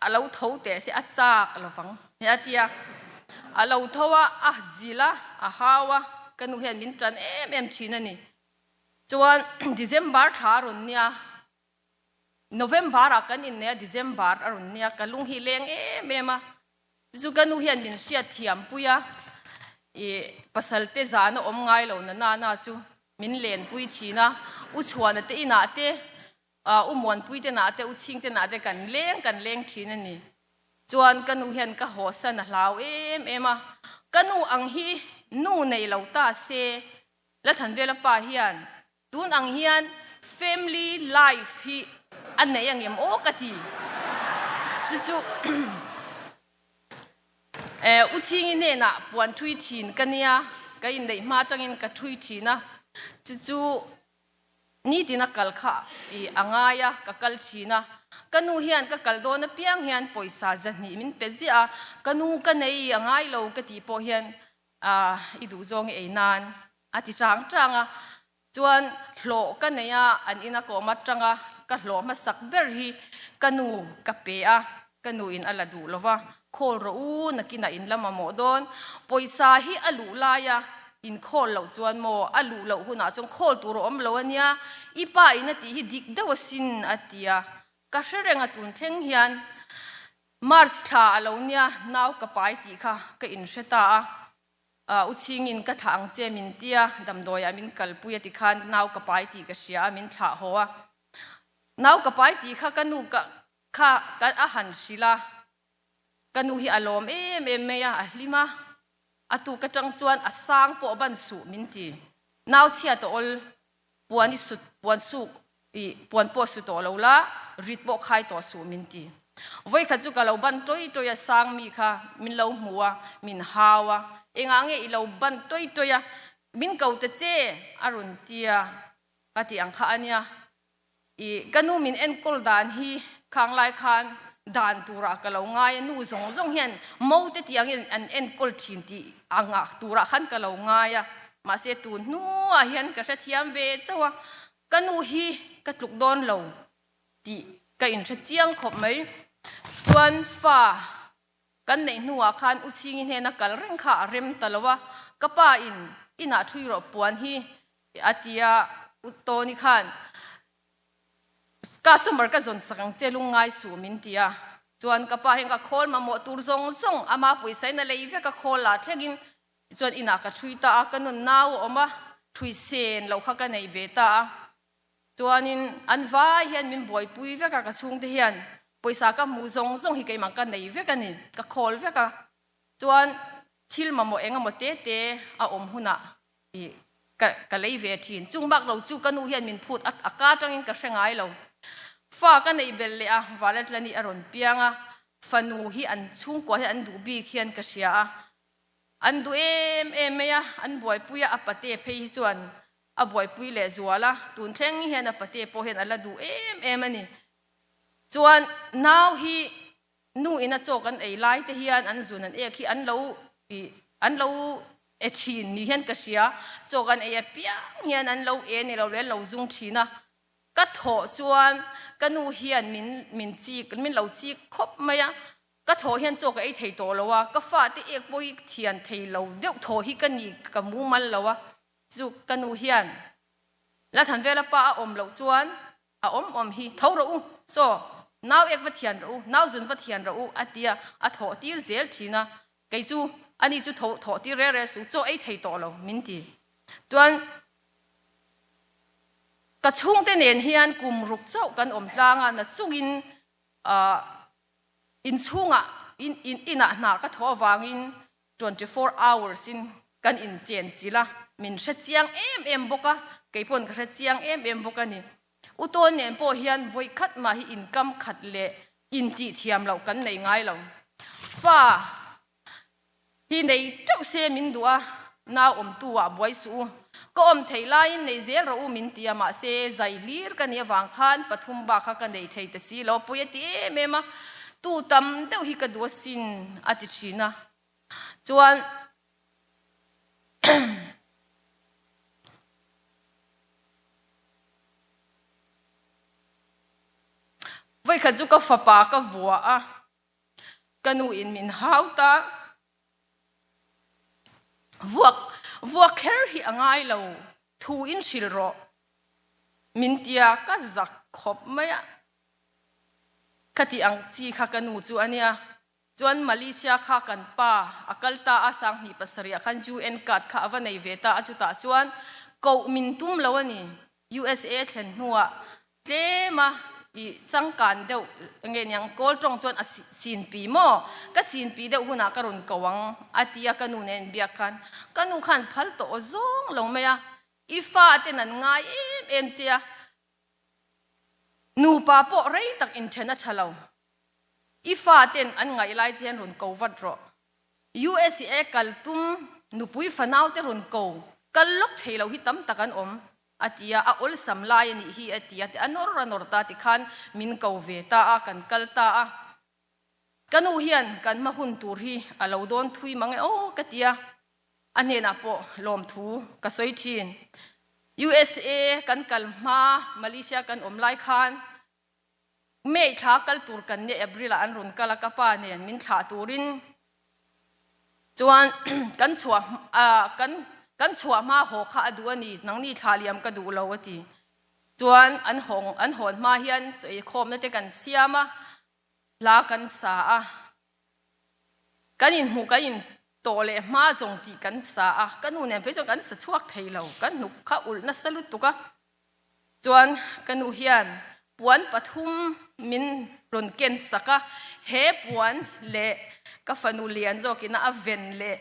alo tho te se achak lo fang yatia alo thawa a zila a hawa kanu hen min tran em thinani chuan December tharun nia November a kan in ne December arun nia kalung hi leng em chu kanu hen min sia thiam puya pasalte zana om ngai lo na chu min len pui china u chuan te ina te u mon pui te na te u ching te na te kan leng thina ni chuan kanu hian ka hosan hlau em kanu ang hi nu nei lo ta se la than vela pa hian tun ang hian family life hi an nei ang em o kati chu u ching ne na puan thui thin kania ka in dei ma tangin ka thui thina chu ni tina kalkha angaya ka kal thina kanu hian ka kaldo na piang hian poisa zani min pezia kanu ka nei angai lo ka ti po hian idu zong einan ati tranga chuan hlo ka neya an ina ko matranga ka hlo ma sak ber hi kanu ka pe a kanu in aladu lova khol ro u nakina in lama mo don poisa hi alu laya in khol lo chuan mo alu lo huna chung khol tu ro om lo ania ipa ina ti hi dik dawasin atia ka hrenga tun theng hian March tha alo nia naw ka pai ti kha ka in hreta u ching in ka thang che min tia damdoya min kalpuya ti khan naw ka pai ti ka sia min tha hoa naw ka pai ti kha kanu ka kha kan a han shila kanu hi alom em meya ahlima atu ka tang chuan asang po ban su min ti naw sia to ol puani sut puan su i puan po su to lo la rit bo khai to su min ti voi kha chu ka lo ban toi sang mi kha min lo muwa min hawa enga nge i lo ban toi min kau te che arun tia pati ang kha ania i kanu min en kol dan hi khang lai khan dan tura ka lo ngai nu zong hian mo te tiang an en kol thin ti anga tura khan ka lo ngai ya ma se tu nu a hian ka thiam ve chawa kanu hi ka tluk don lo ti ka in chiang khop mai chuan fa kan nei nuwa khan u ching in hena kal reng kha rem talawa kapa ina thui ro puan hi atia utoni khan customer ka zon sakang chelung ngai su min tia chuan kapa heng ka khol ma mo tur zong ama puisai na lei ve ka khol la thlengin chuan ina ka thui ta kanun naw oma thui sen lo kha ka nei ve ta chuanin an vai hian min boi pui ve ka chung te hian poisa ka mu zong hi kai mang ka nei ve ka ni ka khol ve ka chuan thil ma mo enga mo te a om huna i ka lei ve thin chung bak lo chu kanu hian min phut aka tangin ka hrengai lo fa ka nei bel le a valet lani aron pianga fanu hi an chung ko hi an du bi khian ka sia an du em ya an boi puya apate phei chuan a boi pui le zuala tun thleng hian apate po hian ala du em ani chuan now hi nu ina chokan ei lai te hian an zun an ek hi an lo e thin ni hian ka sia chokan ei piang hian an lo e ni lo le lo zung thina ka tho chuan kanu hian min chi min lo chi khop maya ka tho hian chok ei thei to lowa ka fa te ek boi thian thei lo deuh tho hi ka ni ka mu mal lowa chu kanu hian la than vela pa a om lo chuan a om hi tho ro u so now ek va thian ro now zun va thian ro atia a tho tir zel thina kai chu ani chu tho tir re su cho ei thei to lo min ti tuan ka chung te nen hian kum ruk chau kan om tlanga na chungin in chunga ina na ka tho wangin 24 hours in kan in chen chila min hre chiang em boka keipon ka hre chiang em boka ni uton nen po hian voi khat ma hi income khat le in ti thiam lo kan nei ngai lo fa hi nei chau se min duwa na om tuwa boi su ko om thei lai nei zel ro min tia ma se zai lir kan ya wang khan pathum ba kha kan nei thei te si lo puya ti mema tu tam deuh hi ka du sin ati thina chuan voi kha chu ka fapa ka vua a kanu in min hauta vuak her hi angai lo thu in shil ro min tia ka zak khop maya khati ang chi kha kanu chu ania chuan Malaysia kha kan pa akalta asang hi pasaria kan UN card kha awa nei veta achuta chuan ko min tum lo ani USA thlen nuwa tlema i changkan deuh nge nyang kol tong chuan a sin pi mo ka sin pi deuh huna karun kawang atia kanu nen biakan kanu khan phal to zong lo meya ifa tenan ngai em chia nu pa po rei tak in thena thalo ifa ten an ngai lai chen run ko wat ro USA kaltum nupui fanau te run ko kallok theilo hi tam takan om atia a ol samlai ni hi atia te anor ta ti khan min ko ve ta a kan kalta a kanu hian kan ma hun tur hi alo don thui mangai o katia anena po lom thu ka soi thin USA kan kalma Malaysia kan om lai khan me tha kal tur kan ne April an run kala ka pa ne min tha turin chuan kan chua kan chua ma ho kha adu ani nang ni thaliam ka du lo ati chuan an hon ma hian chei khom na te kan siama la kan sa a kan in hu kan in tole ma zong ti kan sa a kanu ne pe kan sa chuak theilo kan nuk kha ul na salut tuka chuan kanu hian puan pathum min ron ken saka he puan le ka fanu lian zo kina aven le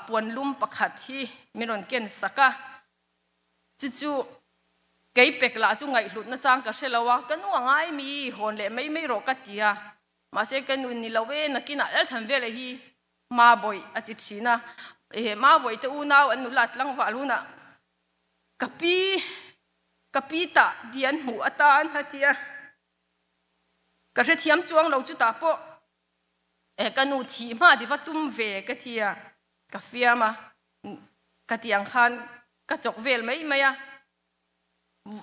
puan lum pakhat hi min ron ken saka chu cái bẹc lá chú ngày lụt nó trang cả xe lâu cái nu ngay mi hồn lệ mấy rổ cắt tía mà sẽ cái nu ni lâu về nó kia nãy thằng về là hi ma boy ở tiệt xí na ma boy te u nào anh nu lát lăng vả luôn à kapi ta dian mu atan hatia cái sẽ thiam chuang lâu chú ta po cái nu thi mà thì phát tum về cái tia cái phía mà cái tiang khan cái chọc về mấy à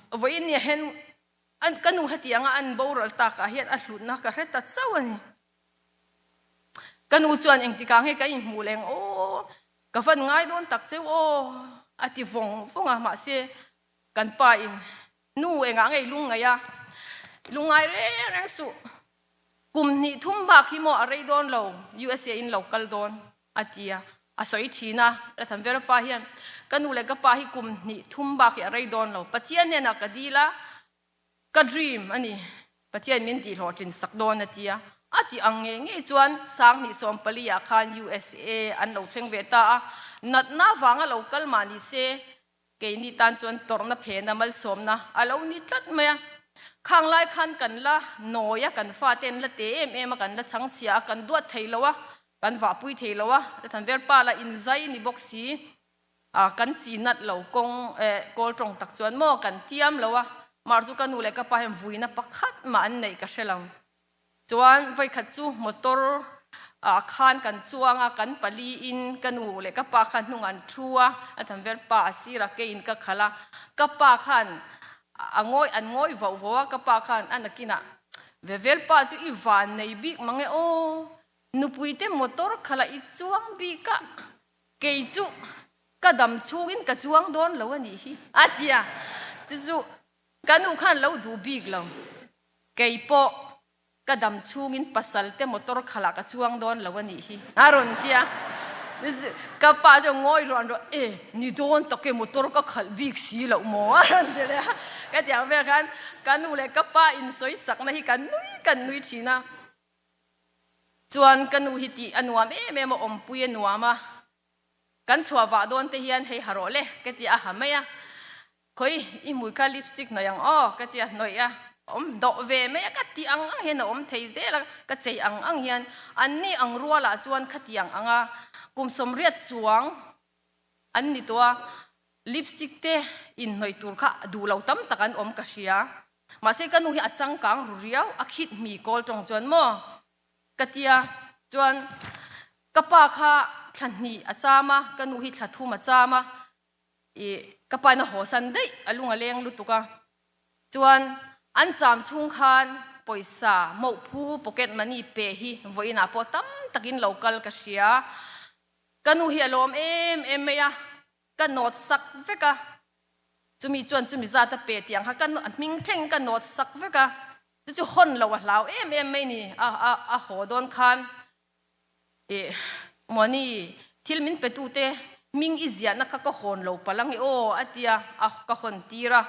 vậy nè hen anh cái nu hạt tiếng anh bầu rồi ta cả hiện anh lụt na cả hết tát sâu anh cái nu chuan anh thì càng hay cái in mù leng ô cái phần ngay đón tắc chế ô à thì vong à mà xe cái pa in nu anh ngay lung ngay à lung ngay reng su cùng ni thum bạc khi mà ở đây đón lâu USA in local đón à tia à soi China là thằng về pa hiện cái nu lại cái pa hi cùng ni thum bạc ở đây đón lâu bắt chiên nè cái đi la cái dream anh đi bắt chiên mình đi lọt lên sắc đón à tia à thì anh nghe chuan sang ni som pali à khan USA anh lâu theng về ta nát na vang à local mà ni se cái ni tan chuan tor na phe na mal som na à lâu ni tlat mày khang lai khan kan la noya kan fa ten la te em kan la chang sia kan duat thei lawa kan wa pui thei lawa than ver pa la in zai ni boxi a kan chi nat lo kong kol trong tak chuan mo kan tiam lawa mar chu kan ule ka pa hem vuina pakhat ma an nei ka shelang chuan vai khat chu motor a khan kan chuanga kan pali in kan ule ka pa khan hnungan thua than ver pa asira ke in ka khala ka pa khan an ngoi vau ka pa khan anakina vevel pa chu i van nei bik mange o nupuite motor khala i chuang bi ka ke chu ka dam chungin ka chuang don lo ani hi atia chu kanu khan lo du big lo ke po ka dam chungin pasal te motor khala ka chuang don lo ani hi aron tia ka pa jo ngoi ron ro ni don to ke motor ka khal big si lo mo aron te le cái tiếng về kan nu le ka pa in soi sak na hi kan nui china chuan kan nu hi ti anuam me mo om pui anuama kan chua wa don te hian hei haro le cái ti a hamaya khoi i mui ka lipstick na yang cái ti noi a om do ve me ka ti ang hian om thei ze la ka chei ang hian an ni ang ruala chuan khatiang anga kum som riat chuang an ni to lipstick te in noi tur kha du lo tam takan om ka sia ma se kanu hi achang kang riau akhit mi kol tong chuan mo katia chuan kapa kha thlani achama kanu hi thlathu ma chama kapa na hosan dei alunga leng lutuka chuan an cham chung khan poisa mo phu pocket money pe hi voina po tam takin local ka sia kanu hi alom em meya ka not sak veka chumi chuan chumi za ta pe tiang ha kan ming theng ka not sak veka chu hon lo hlaw em mai ni a ho don khan moni thilmin pe tu te ming izia na ka hon lo palang o atia a ka hon tira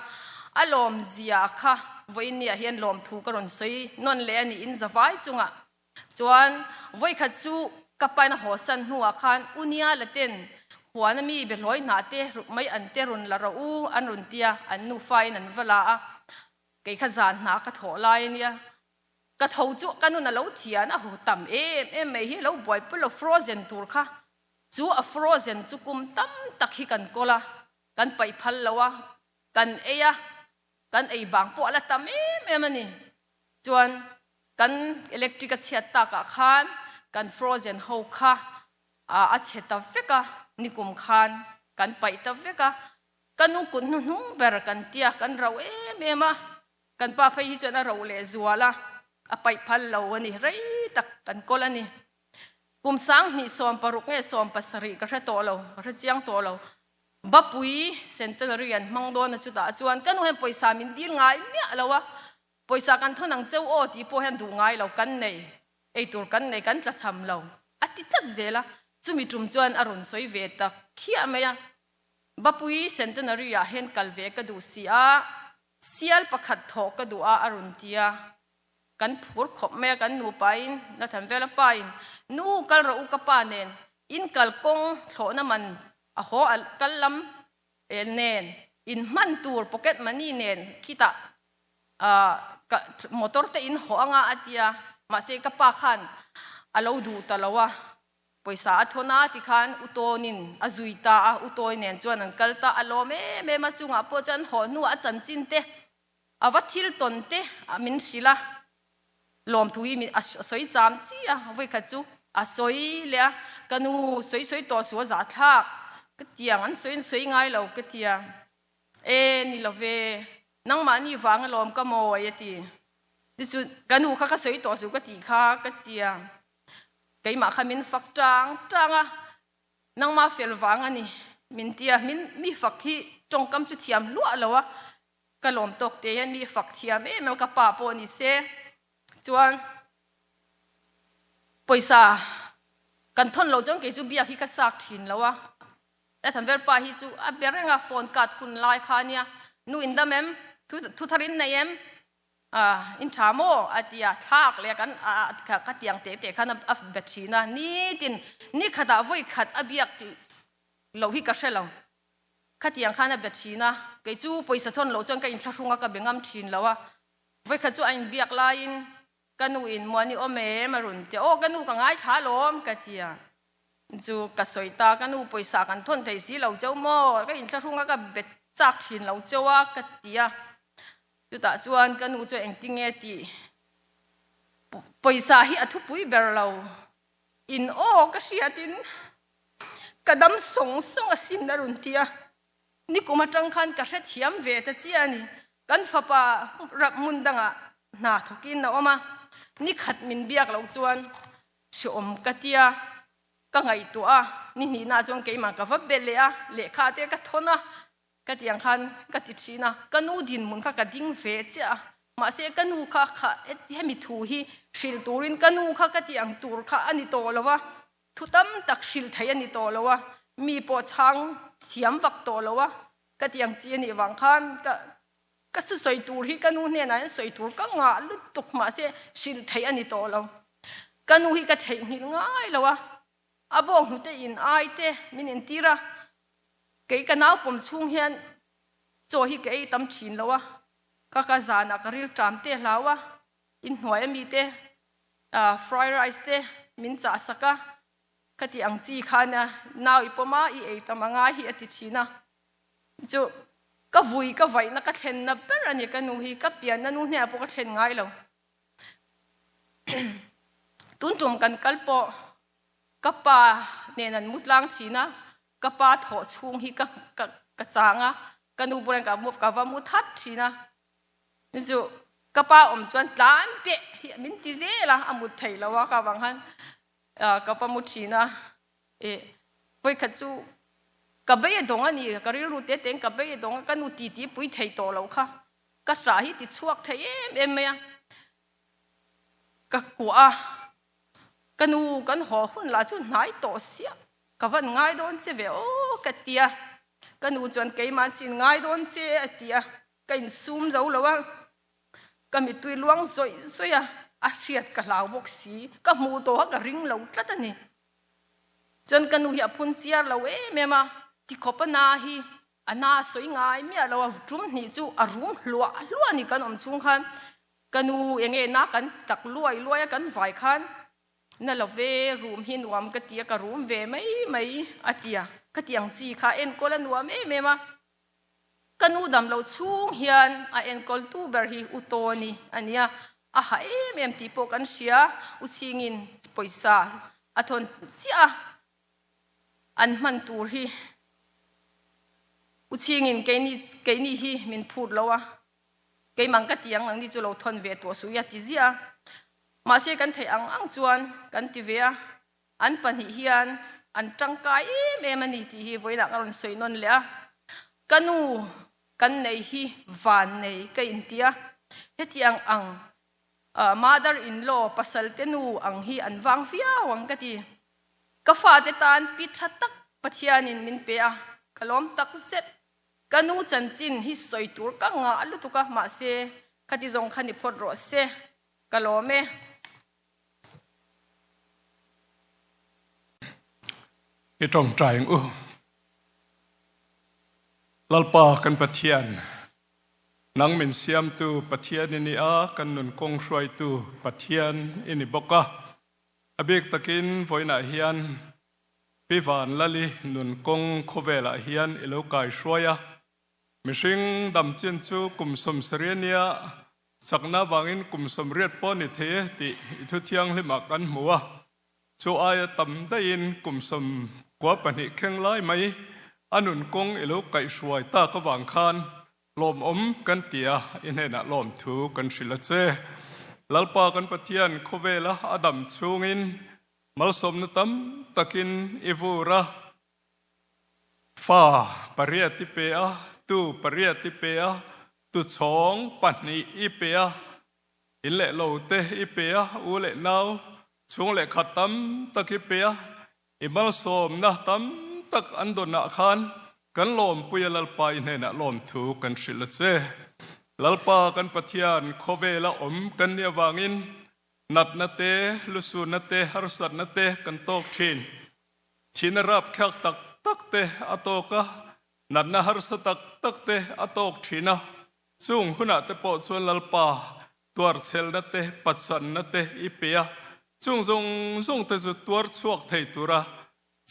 alom zia kha voinia hian lom thu ka ron soi non le ani in zawai chunga chuan voi kha chu ka pa na ho san huwa khan unia laten huana mi be loi na te mai an te run la ro u an run tia an nu fai nan vala a ke kha zan na ka tho lai nia ka tho chu kanu na lo thia na hu tam em me hi lo boy pulo frozen tur kha chu a frozen chu kum tam takhi kan kola kan pai phal lawa kan eya kan ei bang po ala tam em ani chuan kan electric chiat ta ka khan kan frozen ho kha a cheta feka nikum khan kan pai ta veka kanu kun nu ber kan tia kan raw ema kan pa phai hi chana raw le zuala a pai phal lo ani rei tak kan kolani kum sang ni som paruk nge som pasari ka to lo ka chiang to lo bapui centenary an mangdo na chuta chuan kanu hem poisa min dil ngai mia lawa poisa kan thonang cheu o ti po hen du ngai lo kan nei ei tur kan nei kan tla cham lo ati tat zela chumi tum chuan arun soi ve tak khia maya bapui centenary a hen kalve ka du sia sial pakhat tho ka du a arun tia kan phur khop me kan nu pain na tham vela pain nu kal ro ka pa nen in kal kong tho na man a ho al kalam nen in man tur pocket money nen kita motor te in ho anga atia ma se ka pa khan alo du talawa poisa athona ti khan utonin azuita a utoi nen chuan an kalta alo me ma chunga po chan ho nu a chan chin te avathil ton te amin sila lom thui mi soi cham chi a voi kha chu a soi le kanu soi to su za thak ka tiang an soi ngai lo ka tia ni love nang ma ni wang lom ka mo ya ti ti chu kanu kha soi to su ka ti kha ka tia kai ma khamin fak tanga nang ma fel wang ani min tia min mi fak hi tong kam chu thiam lu lawa ka lom tok te yan mi fak thiam me ka pa po ni se chuan poisa kan thon lo jong ke chu bia hi ka sak thin lawa a tham ver pa hi chu a berenga phone kat kun lai khania nu in da mem thu tharin nei em in thamo atia thak le kan ka tiang te khan a bathina ni tin ni khata voi khat abiak lo hi ka shelo khatiang khana bathina ke chu poisa thon lo jong ka in thlunga ka bengam thin lawa voi kha chu ain biak lain kanu in mani ome marun te o kanu ka ngai tha lom ka chia chu ka soita kanu poisa kan thon thei si lo chau mo ka in thlunga ka bet chak thin lo chawa ka tia chu ta chuan kanu chu engting e ti poisa hi athu pui ber lo in o ka hriatin kadam song asin na run tia ni kuma tang khan ka hre thiam ve ta chiani kan fapa rap mundanga na thokin na oma ni khat min biak lo chuan si om katia ka ngai to a ni na chong ke ma ka va bele a le kha te ka thona ka tiang khan ka ti thina kanu din mun kha ka ding ve cha ma se kanu kha hemi thu hi shil turin kanu kha ka tiang tur kha ani to lawa thutam tak shil thai ani to lawa mi po chang thiam vak to lawa ka tiang chi ani wang khan ka su soi tur hi kanu ne na soi tur ka nga lu tuk ma se shil thai ani to lo kanu hi ka thei ni ngai lawa abong hu te in ai te min in tira ke ka naw pom chung hian cho hi ke tam thin lawa ka zana ka ril tram te lawa in hnuai mi te fried rice te min cha saka khati ang chi khana naw ipoma i e tamanga hi ati china chu ka vui ka vai na ka thlen na per ani ka nu hi ka pian na nu hne po ka thlen ngai lo tun tum kan kalpo ka pa ne nan mutlang china ka pa tho chung hi ka changa ka nu buran ka muf ka va mu that china chu ka pa om chuan tlan te hi min ti zela amut thei lawa ka wang han ka pa mu china poi kha chu ka be dong ani ka ri ru te teng ka be dong ka nu ti pui thei to lo kha ka tra hi ti chuak thei em ya ka kwa ka nu kan ho hun la chu nai to sia ka van ngai don che ve o ka tia ka nu chuan ke ma sin ngai don che atia ka in sum zo lo wa ka mi tui luang soi ya a hriat ka lau bok si ka mu to ka ring lo tlat ani chon ka nu hi phun chia lo me ma ti khopana hi ana soi ngai mi lo trum ni chu a rum lua ni kan om chung khan kanu enge na kan tak luai kan vai khan na lo ve room hi nuam ka tia ka room ve mai atia ka tiang chi kha en kola nuam me ma kanu dam lo chung hian a en kol tu ber hi utoni ania a ha em ti po kan sia u chingin poisa athon chia an man tur hi u chingin ke ni hi min phut lawa ke mang ka tiang ang ni chu lo thon ve to su ya ti zia ma se kan thei ang chuan kan ti ve an pan hi hian an tangkai me mani ti hi voina ron soinon le a kanu kan nei hi van nei ka intia hetiang ang mother in law pasal tenu ang hi an wang fia wang ka ti ka fa te tan pi thatak pathianin min pe a kalom tak set kanu chanchin hi soi tur ka nga alu tu ka ma se khati zong khani phot ro se kalome cái trong trái u ลลปากันปะเทียนนังมินเสียมตูปะเทียนอินิอากันนุนกงช่วยตูปะเทียนอินิบกะอเบกตะกินไว้นาเฮียนพิวานละลินุนกงโคเวลาเฮียนอิโลกายช่วยมิชิงดำจินจูกุมสมเสรียเนียสักนาบางอินกุมสมเรียดปอนิเทติอิทุเทียงลิมากันมัวจูอายตำได้ยินกุมสมกว่าปนิเข่งไล่ไหมอนุนกงอิโลกายช่วยตากวางคานลมกันเตียอินเฮนะลมถูกันสิละเจลลปากันปะเทียนโคเวลาอดัมชูงินมัลสมนตัมตะกินอิวูระฟ้าปริยติเปียตูปริยติเปียตุสองปันนีอีเปียอิเละโลเตอีเปียอูเละนาวช่วงเละขัดตัมตะกิเปียอิมัลสมนะตัมตักอันโดนาคานกันลมปุยลลปาอินเฮนะลมถูกันสิละเจลลปากันปะเทียนโคเวลากันเนียวางอินนัดนาเตลุสูนาเตฮาร์สัตนาเตกันโตกชินชินรับแขกตักเตอโตกะนัดนาฮาร์สตักเตอโตกชินะซุงหุนาเตปอส่วนลลปาตัวเชลนาเตปัจสันนาเตอีเปียซุงเตจุตัวสวกไทตุระ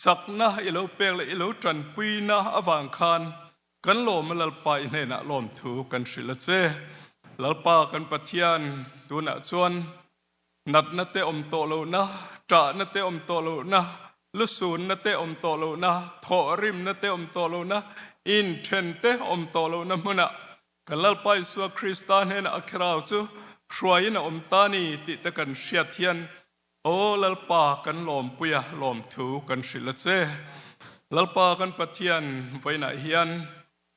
สักนะอิโลเปกและอิโลจันปีนะอวางคานกันโลมลลปาอินเฮนะลมถูกันสิละเจลลปากันปะเทียนตัวน่ะส่วนนัดนาเตอมโตโลนะจ่านาเตอมโตโลนะลุสูนนาเตอมโตโลนะทอริมนาเตอมโตโลนะอินเทนเตอมโตโลนะมุนะกันลลปาอิสวาคริสตานเฮนะอัคราวจูช่วยนะตานีติตะกันเชียเทียนโอ้ลลปากันลมปุยลมถูกันสิละเจลลปากันปะเทียนไว้นาเฮียน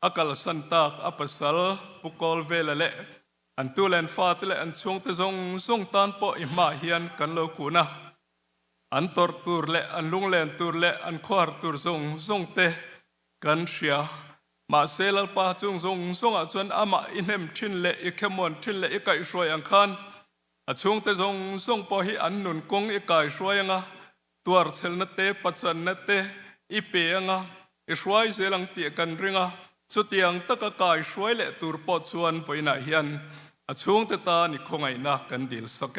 อากาลสันตากอปัสสลปุกอลเวลเละอันตูเลนฟาตเลอันช่วงเตซงตานปออิมาเฮียนกันโลกูนะอันตอร์ตูร์เละอันลุงเลนตูร์เละอันควาร์ตูร์ซงเตกันเชียมาเซลลปาจุงซงอาจวนอามาอินเฮมชินเละอิเคมอนชินเละอิกายช่วยอังคันอาช่วงเตซงปอฮิอันนุนกงอิกายช่วยงะตัวเซลนเตปัจจันนเตอิเปียงะอิช่วยเซลังเตียกันริงะสุดยังตะกกายช่วยเละตูร์ปอดส่วนไฟนาเฮียนอาช่วงเตตานิคงไงนักกันดิลสัก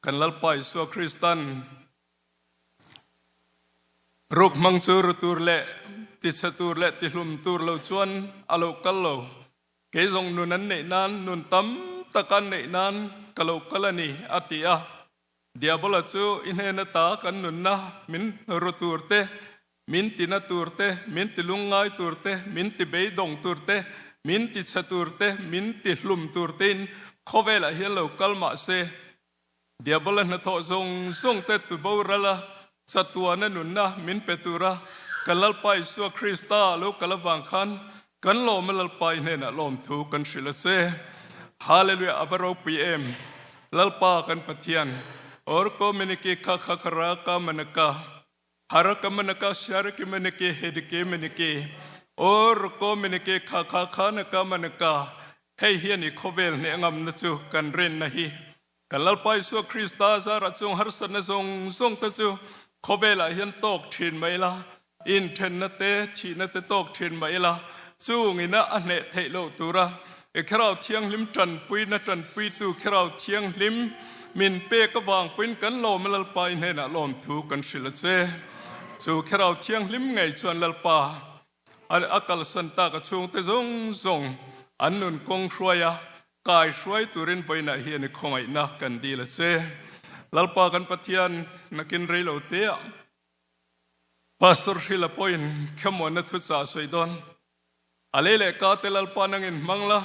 กันลลปายสัวคริสตันรุกมังสูรตูร์เละติสตูร์เละติลุมตูร์เลวส่วนอโลกัลโลเกยงนุนันเนนันนุนตัมตะกันเนนันกะโลกัลนีอติอาเดียบลจูอินเฮนตากันนุนนะมินรุตูร์เตมินตินาตูร์เตมินติลุงไงตูร์เตมินติเบยดงตูร์เตมินติสตูร์เตมินติลุมตูร์เตนโคเวลาเฮลโลกัลมาเซเดียบลนทอซงเตตุบาวระละสัตวนันุนนะมินเปตุระกันลลปายสัวคริสตาโลกัลวังคันกันโลมลลปายเนนะลมถูกันสิละเซฮาเลลูยาอับโรปีเอ็มลลปากันปะเทียนออร์โกมินิกิคาคารากามันกาฮารักมันกาชาริกิมันกิเฮดิกิมันกิออร์โกมินิกิคาคานกามันกาเฮียนิโคเวลเนงามนจูกันเรนนะฮีกันลลปายสัวคริสตาซารัจงฮาร์สันซงตจูโคเวลาเฮียนตกชินไหมล่ะอินเทนนเตชีนเตตกชินไหมล่ะจูงินะอันเนเทโลตูระเอคราวเทียงลิมจันปุยนะจันปุยตูคราวเทียงลิมมินเปกวางปุนกันโลมลลปายเนนะลมถูกันสิละเจจูคราวเทียงลิมไงส่วนลลปาอันอากาลสันตากระชงเตซงอันนุนกงช่วยกายช่วยตุรินไฟนะเฮียนคงไอนักกันดีละเซลลปากันปะเทียนนักินเรโลเตียพาสตอร์ฮิลาปอยน์ขมวนนัทุสาสวยดอนอะไรเละกาเตลลปานังินมังละ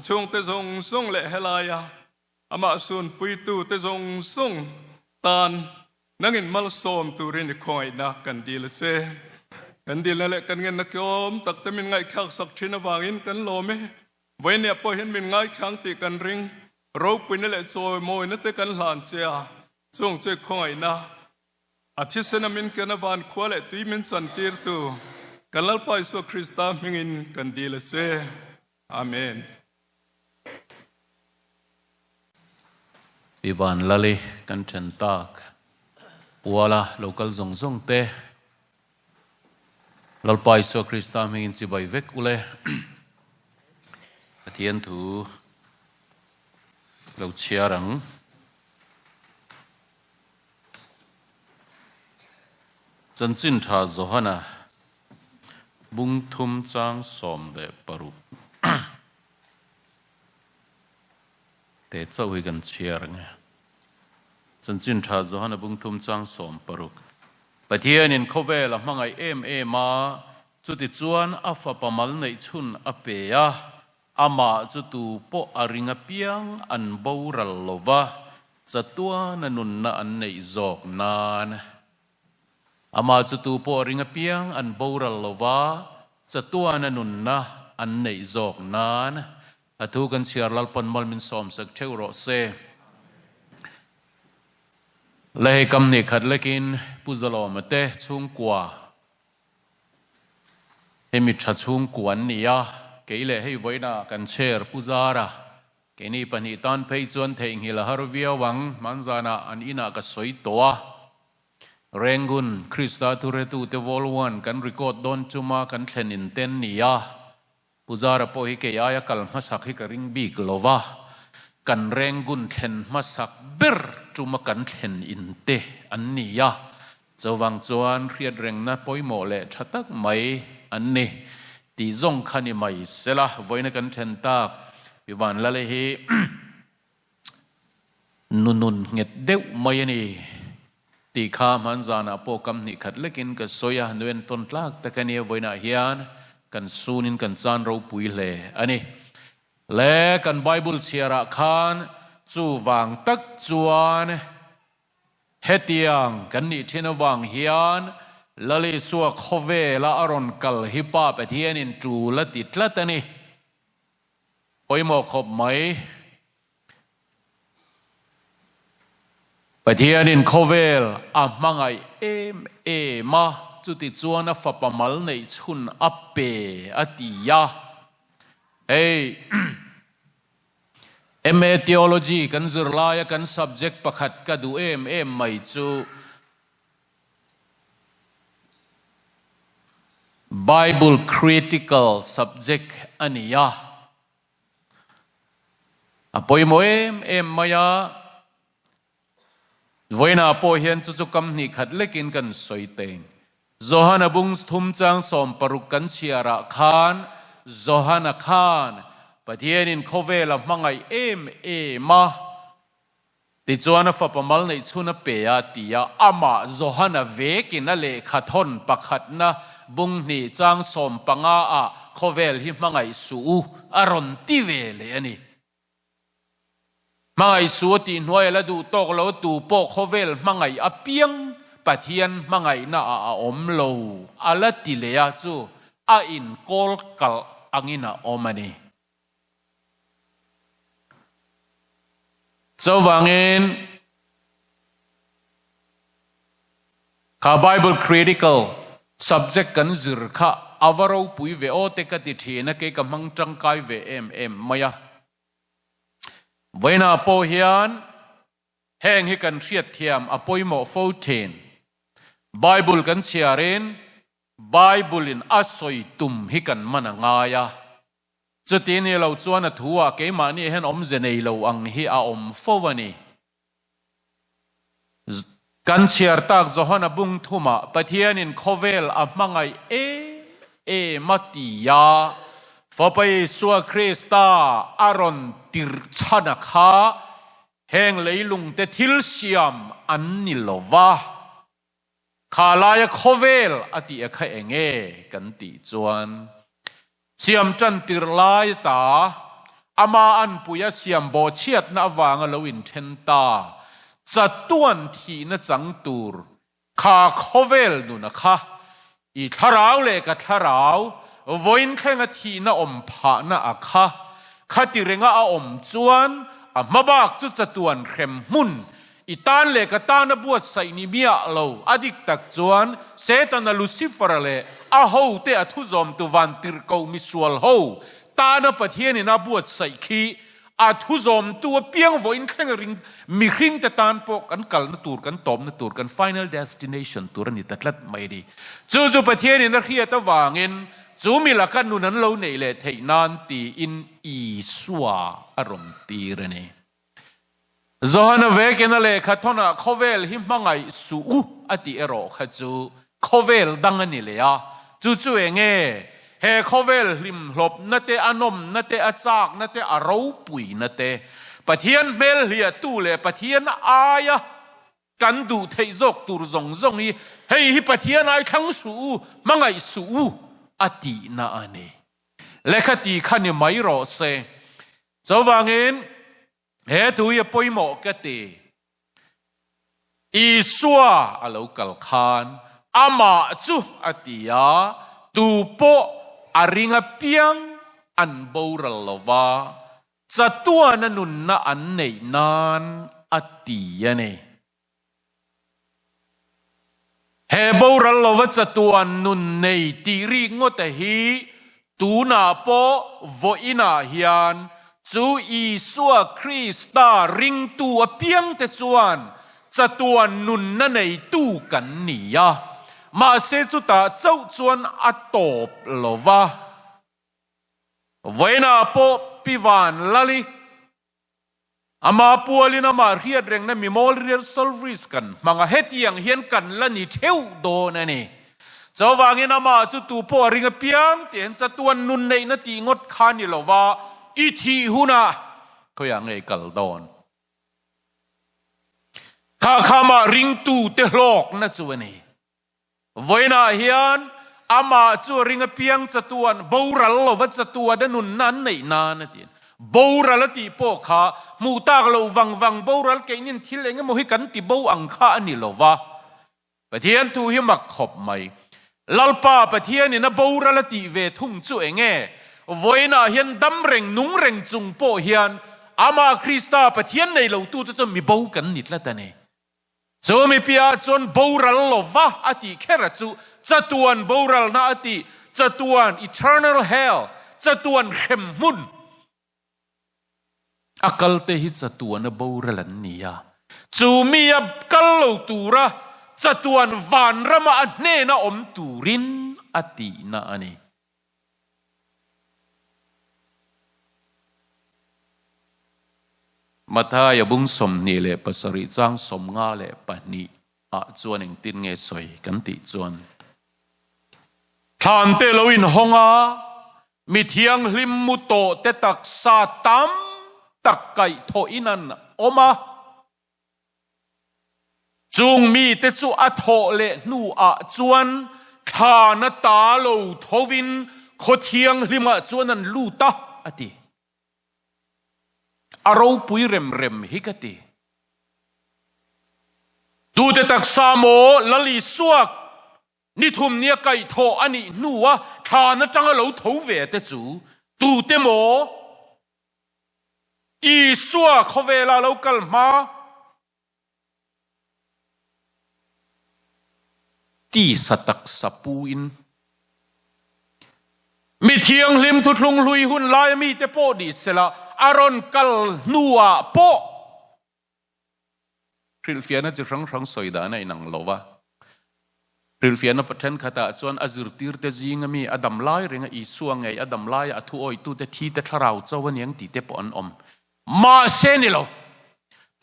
ช่วงเตซงเละเฮลายาอามาสุนปุยตูเตซงตานนังินมัลโซมตุรินคงไอนักกันดีละเซกันดีแล้วกันเงินนักอมตักแต่มินไงขักสักชินวางินกันโลเมไว้เนี่ยพอเห็นมินไงขังตีกันริงรูปเป็นนั่นแหละโจยมวยนั่นแต่กันหลานเสียจงเจ้าคงไอนะอาทิตย์เสนามินกันวานขวาเลยตุยมินสันติร์ตูกันลลปายสัวคริสต์มิงินกันดีละเซอาเมนวิวานลาลีกันเชนตากปัวละโลกัลซงเต เราไปสู่คริสต์มีอินทรีย์ใบเวกอุเลเทียนถูเราเชียรังจันจินชาโจฮานะบุงทุมจางสมเดปรุเตะเจ้าวิกันเชียรังจันจินชาโจฮานะบุงทุมจางสมปรุปะเทียนินเขาเวลมังไอมาจุดที่จวนอัฟปะมัลในชุนอเปียอามาจุดตูโปอาริงเปียงอันบูรัลโลวะจะตัวนันุนนันในจอกนานอามาจุดตูโปอาริงเปียงอันบูรัลโลวะจะตัวนันุนนะอันในจอกนานอาทุกันเชียร์ลัลปันมัลมินสอมสักเทวโรเซเลยกำเนิดขัดเล็กินปุจโลมเตะช่วงกว่าเฮมิชัดช่วงกวนนี่ยะเกลี่ยให้ไว้นะกันเชิญปุจาระเกนี่ปณิตันเพย์จวนเทงฮิลาฮาร์วิอาวังมันจานะอันอินาก็สวยตัวเร่งกุนคริสตาตุเรตูเตวอลวันกันรีคอร์ดดอนจุมากันเทนินเตนนี่ยะปุจาระพอฮิเกยายกัลมาสักฮิกริงบิกโลวะกันเร่งกุนเทนมาสักเบอร์จุมากันเทนอินเตอันนี้ยะจะวังจวนเรียดเร่งนัดปอยโมเลชัตักไม่อันนี้ตีจงขันไม่เสละไว้ในกันเทนตากวิวันละเลยฮีนุนเงียดเดวไม่นี่ตีข้ามันจานาโปกำนิขัดเล็กินกับโซยาเนวนต้นลากแต่กันเนี่ยไว้ในเฮียนกันซูนินกันจานเราปุยเลอันนี้และกันไบเบิลเชียระคานจูวังตักจวนเฮตียงกันนี่เทนวังเฮียนละลิสัวโคเวละอรอนกัลฮิปาปะเทียนินจูละติดละตันี่โอยหมอกขบไหมปะเทียนินโคเวลอ่ะมังไอมาจุติจวนฟับปะมัลในชุนอัปเปอติยาเฮ้MA Theology กันจุลายกัน subject ประคัดกระดูไม่จู Bible critical subject อันนี้ยะอพอยโมมายาวันน่ะพอเห็นจุกคำนี้ขัดเล็กินกันสวยเต็งโจฮานะบุงทุมจังสมปรุกันเชียระคานโจฮานะคานปะเทียนินโคเวลมังไอมาติจวนฟับมัลในชุนเปียติยาอามาโจฮานะเวกินเลขัดทนปะขัดนะบุงนี่จังสมปังอาโคเวลฮิมังไอสูอารอนติเวเลอันนี้มังไอสูติหน่วยละดูตกแล้วดูโปโคเวลมังไออเปียงปะเทียนมังไอน่าอมโลอาลติเลยจูอินโกลกัลอังินะอมันนี่เจ้าวังเองข้า Bible critical subject กันจุรข้าอวารเอาปุยเวโอเตกัติเทนะเกกมังจังไกเวมายาเวน่าโปเฮียนแห่งให้กันเทียดเทียมอปอยโมโฟเทน Bible กันเชียริน Bible อินอัศอยตุมให้กันมันงายาจุดนี้เราจวนทัวเกมานี่เห็นเจเนยเราอังฮีอาโฟวันนี้กันเชียร์ตักโจฮานะบุงทุมาปะเทียนินโคเวลอัมังไอมาติยาฟอไปสัวคริสตาอารอนติรชนะคาแห่งเลยลุงเตทิลเซียมอันนิลวะขาลายโคเวลอติเอคเองกันติจวนเสียมจันติรลายตาอามาอันปุยเสียมโบเชียดนาวางลวินเทนตาจะต้วนทีนจังตูร์ขาโคเวลนูนะคะอีทาราวเลกทาราววินแข่งทีนอมผานะอะคะขัดติเรงอาอมจวนมาบักจุดจะต้วนเข้มมุนอีตานเลกตานบวชใส่นิเบียเราอดิกตักจวนเซตันลูซิฟร์เลอาหูเตอทุจอมตุวันติรกมิสวลหูตานปะเทียนินาบวชใส่ขี อาทุจมตัวเปียงโวยนแข่งริงมีคริงแต่ตานปกกันกัลนตูรกันตอมนตูรกัน final destination ตัวนี้ตัดลัดไม่ดีจู่ประเทศนี้นักเรียนตะวางินจู่มีหลักการนู่นนั้นเราในเลยเทนานตีอินอีสวาอารมณ์ตีเรเน่จอห์นเวกนั่นเลยขัดทนะโคเวลหิมมังไงสู้อติเอโรขัดจู่โคเวลดังนี่เลยอ่ะจู่เองเฮโคเวลหิมหลบนัตเตอนมนัตเตอจากนัตเตอรูปุยนัตเตปะเทียนเมลเฮียตู้เลยปะเทียนอายะกันดูเทยกตูร์ซงนี้เฮ้ยปะเทียนไอ้ขังสู้มังไงสู้อตินาอันนี้เลขตีขันยไม่รอเซเจ้าว่าเงินเฮตุยปอยหมอกเตอีสัวอาลูกัลคานอามาจูอติยาตูโปอาริงเปียงอันบูรัลวาจัตัวนันุนนาอันเนนานอติยาเนเฮบูรัลวาจัตัวนุนเนตีริงอตฮีตูนาโปโวอินาฮิอันจูอีสัวคริสตาริงตัวเปียงเตจวนจัตัวนุนนั่นในตู้กันนี่ยามาเสจุตาเจ้าจวนอัตบลวะไว้นาโปปิวานลาลิอามาปัวลินามาเรียดเร่งนั้นมีมอลเรียลซอลฟริสกันมังเฮตียงเฮียนกันละนี่เทวโดนั่นนี่เจ้าวางเงินอามาจุตูปอริงเปียงเตียนจัตัวนุนในนาทีงดขานี่ลวะอีทีหุนาเขาอย่างไงกัลดอนข้ามาริงตูเตลอกนะจวนนี่ไว้นาเฮียนอามาจูริงเปียงจัตัวบูรัลวัจตัวดนุนนั้นในนานทีบูรัลตีโปขามูตากโลวังบูรัลเกนินทิเลงโมหิกันติบูอังคาอันนี้ลวะปะเทียนทูหิมักขบไม่ลัลปาปะเทียนนี่นะบูรัลตีเวทุ่งจุเองไว้นาเฮียนดำเร่งนุ่งเร่งจุงโปเฮียนอามาคริสตาปะเทียนในเหล่าตู้จะมีบูกันนิดละแต่เนี่ยจะมีพิอาจนบูรัลลวะอติแค่ระจูจัตวนบูรัลนาอติจัตวน eternal hell จัตวนเขมมุนอักลเตหิจัตวนบูรัลนี่ยาจูมีอับกัลลูตูระจัตวนวานรมาอันเนนะอมตูรินอตินาอันนี้มาท้ายบุ้งสมนี่เลยปัสริจังสมงาเลยปนีจวนหนึ่งตินเงยสวยกันติจวนทานเตลวินฮงอามีเทียงลิมมุโตเตตักซาตัมตักไก่โทอินันอมาจุงมีเตจูอัโทเลนูจวนทานตาโลทวินโคเทียงลิมจวนนันลูตาอติอารมณ์ปุยเร็มฮิกติดูแต่ตักสามโมลลิสวกนิทุมเนียไก่โทอันนี้นัวทานจังเราทเวตจูดูแต่โมอีสวกเขาเวลาเรากัลมาตีสตักสปูอินมีเทียงลิมทุลุงลุยหุ่นลายมีแต่โปดิเสละอารอนกัลนัวโปฟิลเฟียน่าจะรังสอยดาในหนังโลวะฟิลเฟียน่าประเทศข้าตาจวนอาจุรตีร์เตจิงมีอดัมไลเรื่องอีสวงไงอดัมไลอทุโอยตุเตทีเตทราวเจ้าวันยังตีเตปอนอมมาเซนิโล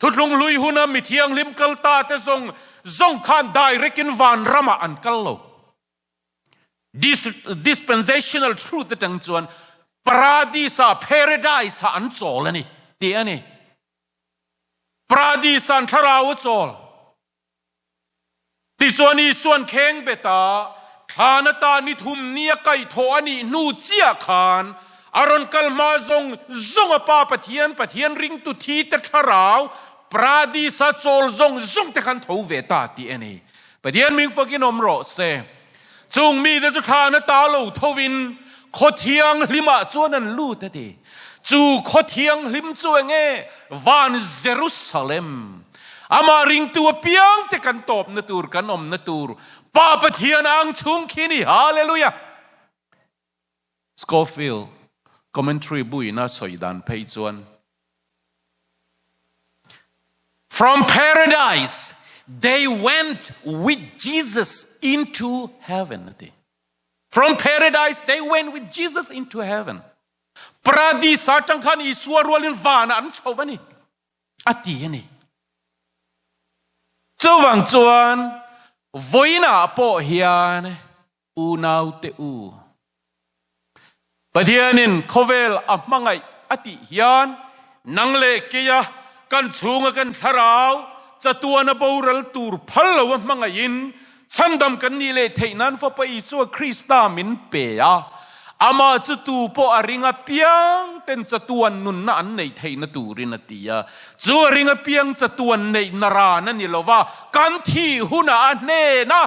ทุลุงลุยหุ่นมีเทียงลิมกัลตาเตซงขันได้เรกินวานรามาอันกัลโล dispensational truth ตั้งจวนปราดีสา paradise อันโจลนี่เดียนี่ปราดีสันทราวโจลติจวนีส่วนเข่งเบตาขานตานิทุมเนียไก่โทอันนี้นูเจียขานอารอนกัลมาซงปาปะเทียนริงตุทีเตทราวปราดีสาโจลซงเตขันโทเวตาเดียนี่ปะเทียนมิงฟักินอมโรเซจงมีแต่จุขานตาโลทวินโคเทียงลิมาจวนนั้นลู่แต่ดีจูโคเทียงลิมจวนเงวานเยรูซาเล็มอามาริงตัวเปียงแต่กันตบนตูร์กันอมนตูร์ป้าปะเทียนอังชุงคินีฮาเลลูยาสกอฟิลคอมเมนทรีบุยน่าสอยดันเพยจวน From paradise, they went with Jesus into heaven. From paradise, they went with Jesus into heaven. Paradisa tangkan iswa rualin vana an chovani. Ati yani. Chowang chuan voina po hian unau te u. Pathianin khovel amangai ati hian nangle kiya kan chunga kan tharau chatuana boral tur phalo mangain chandam kan ni le theinan fa pa isu Krista min pe ya ama chutu po aringa piang ten chatuan nun na an nei theina turin atia chu aringa piang chatuan nei nara na ni lova kan thi huna ane na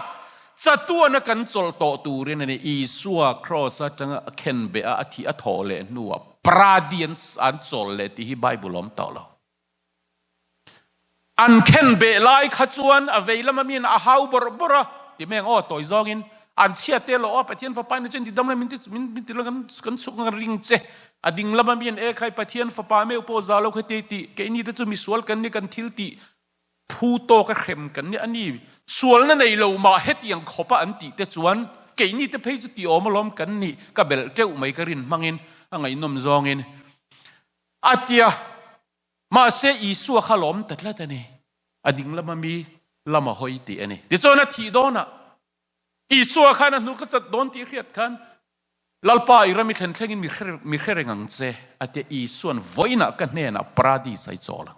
chatuana kan chol to turin ani isua cross atanga khen be a thi a thole nuwa pradians an chol le ti hi bible om tawlo an khen be lai khachuan aveila mamin a hau bora ti meng o toy zongin an chia te lo pathian fa pan chen ti dam min ti lo kan suk ngar ring che ading lama min e khai pathian fa pa me upo zalo khate ti ke ni te chu mi sual kan ni kan thil ti phu to ka khem kan ni ani sual na nei lo ma het yang khopa an ti te chuan ke ni te phei chu ti omolom kan ni ka bel teu mai ka rin mangin angai nom zongin atia ma se isu khalom tatla tani ading lama mi lama hoi ti ani ti chona thi dona isu khana nu ka chat don ti khiat khan lalpa irami thlen thlengin mi kherengang che ate isuan voina ka hne na pradi sai chola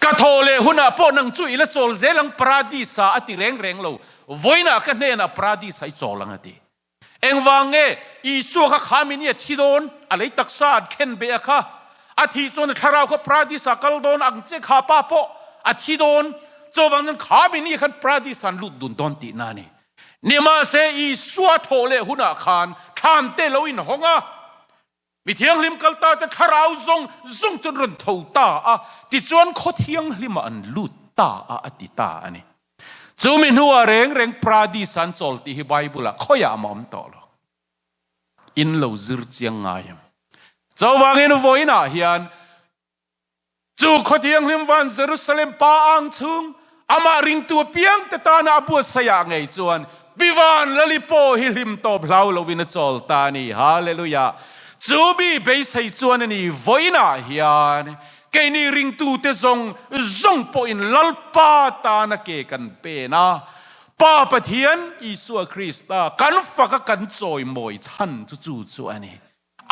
ka thole huna po nang chu ila chol zelang pradi sa ati reng lo voina ka hne na pradi sai cholang ati engwange isu kha khamini thidon alei taksa khen be kha athi chon tharau kha pradi sa kal don ang che kha pa po athi don chowang nan khamini khan pradi san lut dun don ti na ni nima se isu thole huna khan than te lo in honga mi thiang lim kalta te tharau zong chon ron tho ta a ti chuan kho thiang lim an lut ta a ati ta ani chumi nuwa reng pradi san chol ti hi bible a khoya mom to lo in lo zir chiang ngayam chawangin voina hian chu kho thiang lim van Jerusalem pa ang chung ama ring tu piang te ta na bu saya ngai chuan biwan lalipo hi lim to blau lo win chol ta ni hallelujah chubi be sai chuan ani voina hian ke ni ring tu te zong po in lalpa ta na ke kan pe na pa pathian isu Krista kan faka kan choi moi chan chu ani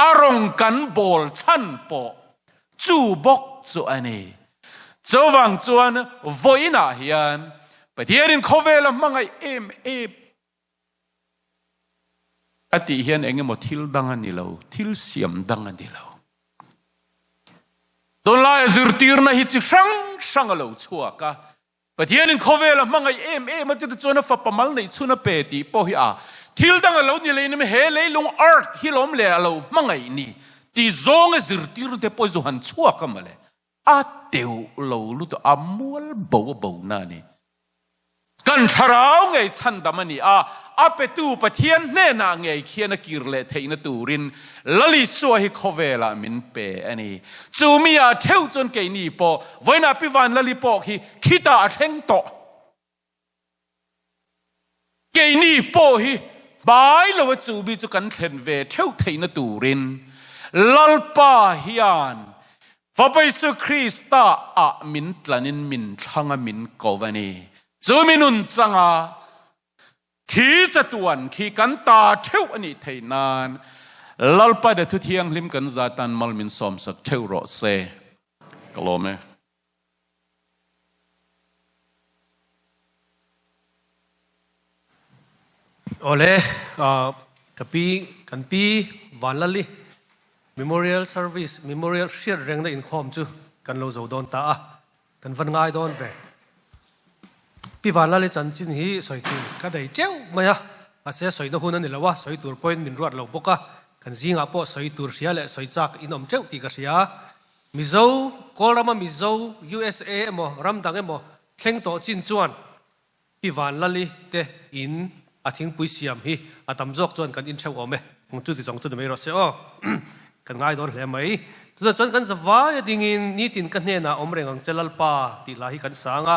arong kan bol chan po chu bok chu ani chawang chuan voina hian pathian in khovel mangai em ati hian engemaw thil dang ani lo thil siam dang ani lo don la zurtir na hi chi sang lo chua ka pathian in khovel mangai em ma chu chona fa pamal nei chuna pe ti po hi a thil dang lo ni le ni he le lung art hilom le lo mangai ni ti zong zurtir te po zo han chua ka male a teu lo lu to amul bo na ni kan tharau ngai chan damani a petu pathian hne na ngai khiana kirle theina turin lali so hi khovela min pe ani chumia theu chon ke ni po voina piwan lali po hi khita atheng to ke ni po hi bai lo chu bi chu kan thlen ve theu theina turin lalpa hian Fapai Krista a min tlanin min thanga min kovani chuminun changa khi chatuan khi kan ta theu ani theinan lalpa de thu thiang lim kan zatan malmin som sak theu ro se kalome ole kapi kanpi vanlali memorial service memorial share reng na in khom chu kan lo zo don ta a kan van ngai don ve pi vanlali chan chin hi soi tu ka dei cheu maya ase soi na hun ani lawa soi tur point min ruat lo boka kan zinga po soi tur sia le soi chak inom cheu ti ka sia Mizo kolrama Mizo USA emo ramdang emo kheng to chin chuan pi vanlali te in athing pui siam hi atam jok chuan kan in theu ome chu ti jong chu me ro se o kan ngai don hle mai tu chon kan zawa ya dingin ni tin kan ne na omreng ang chelal pa ti la hi kan sanga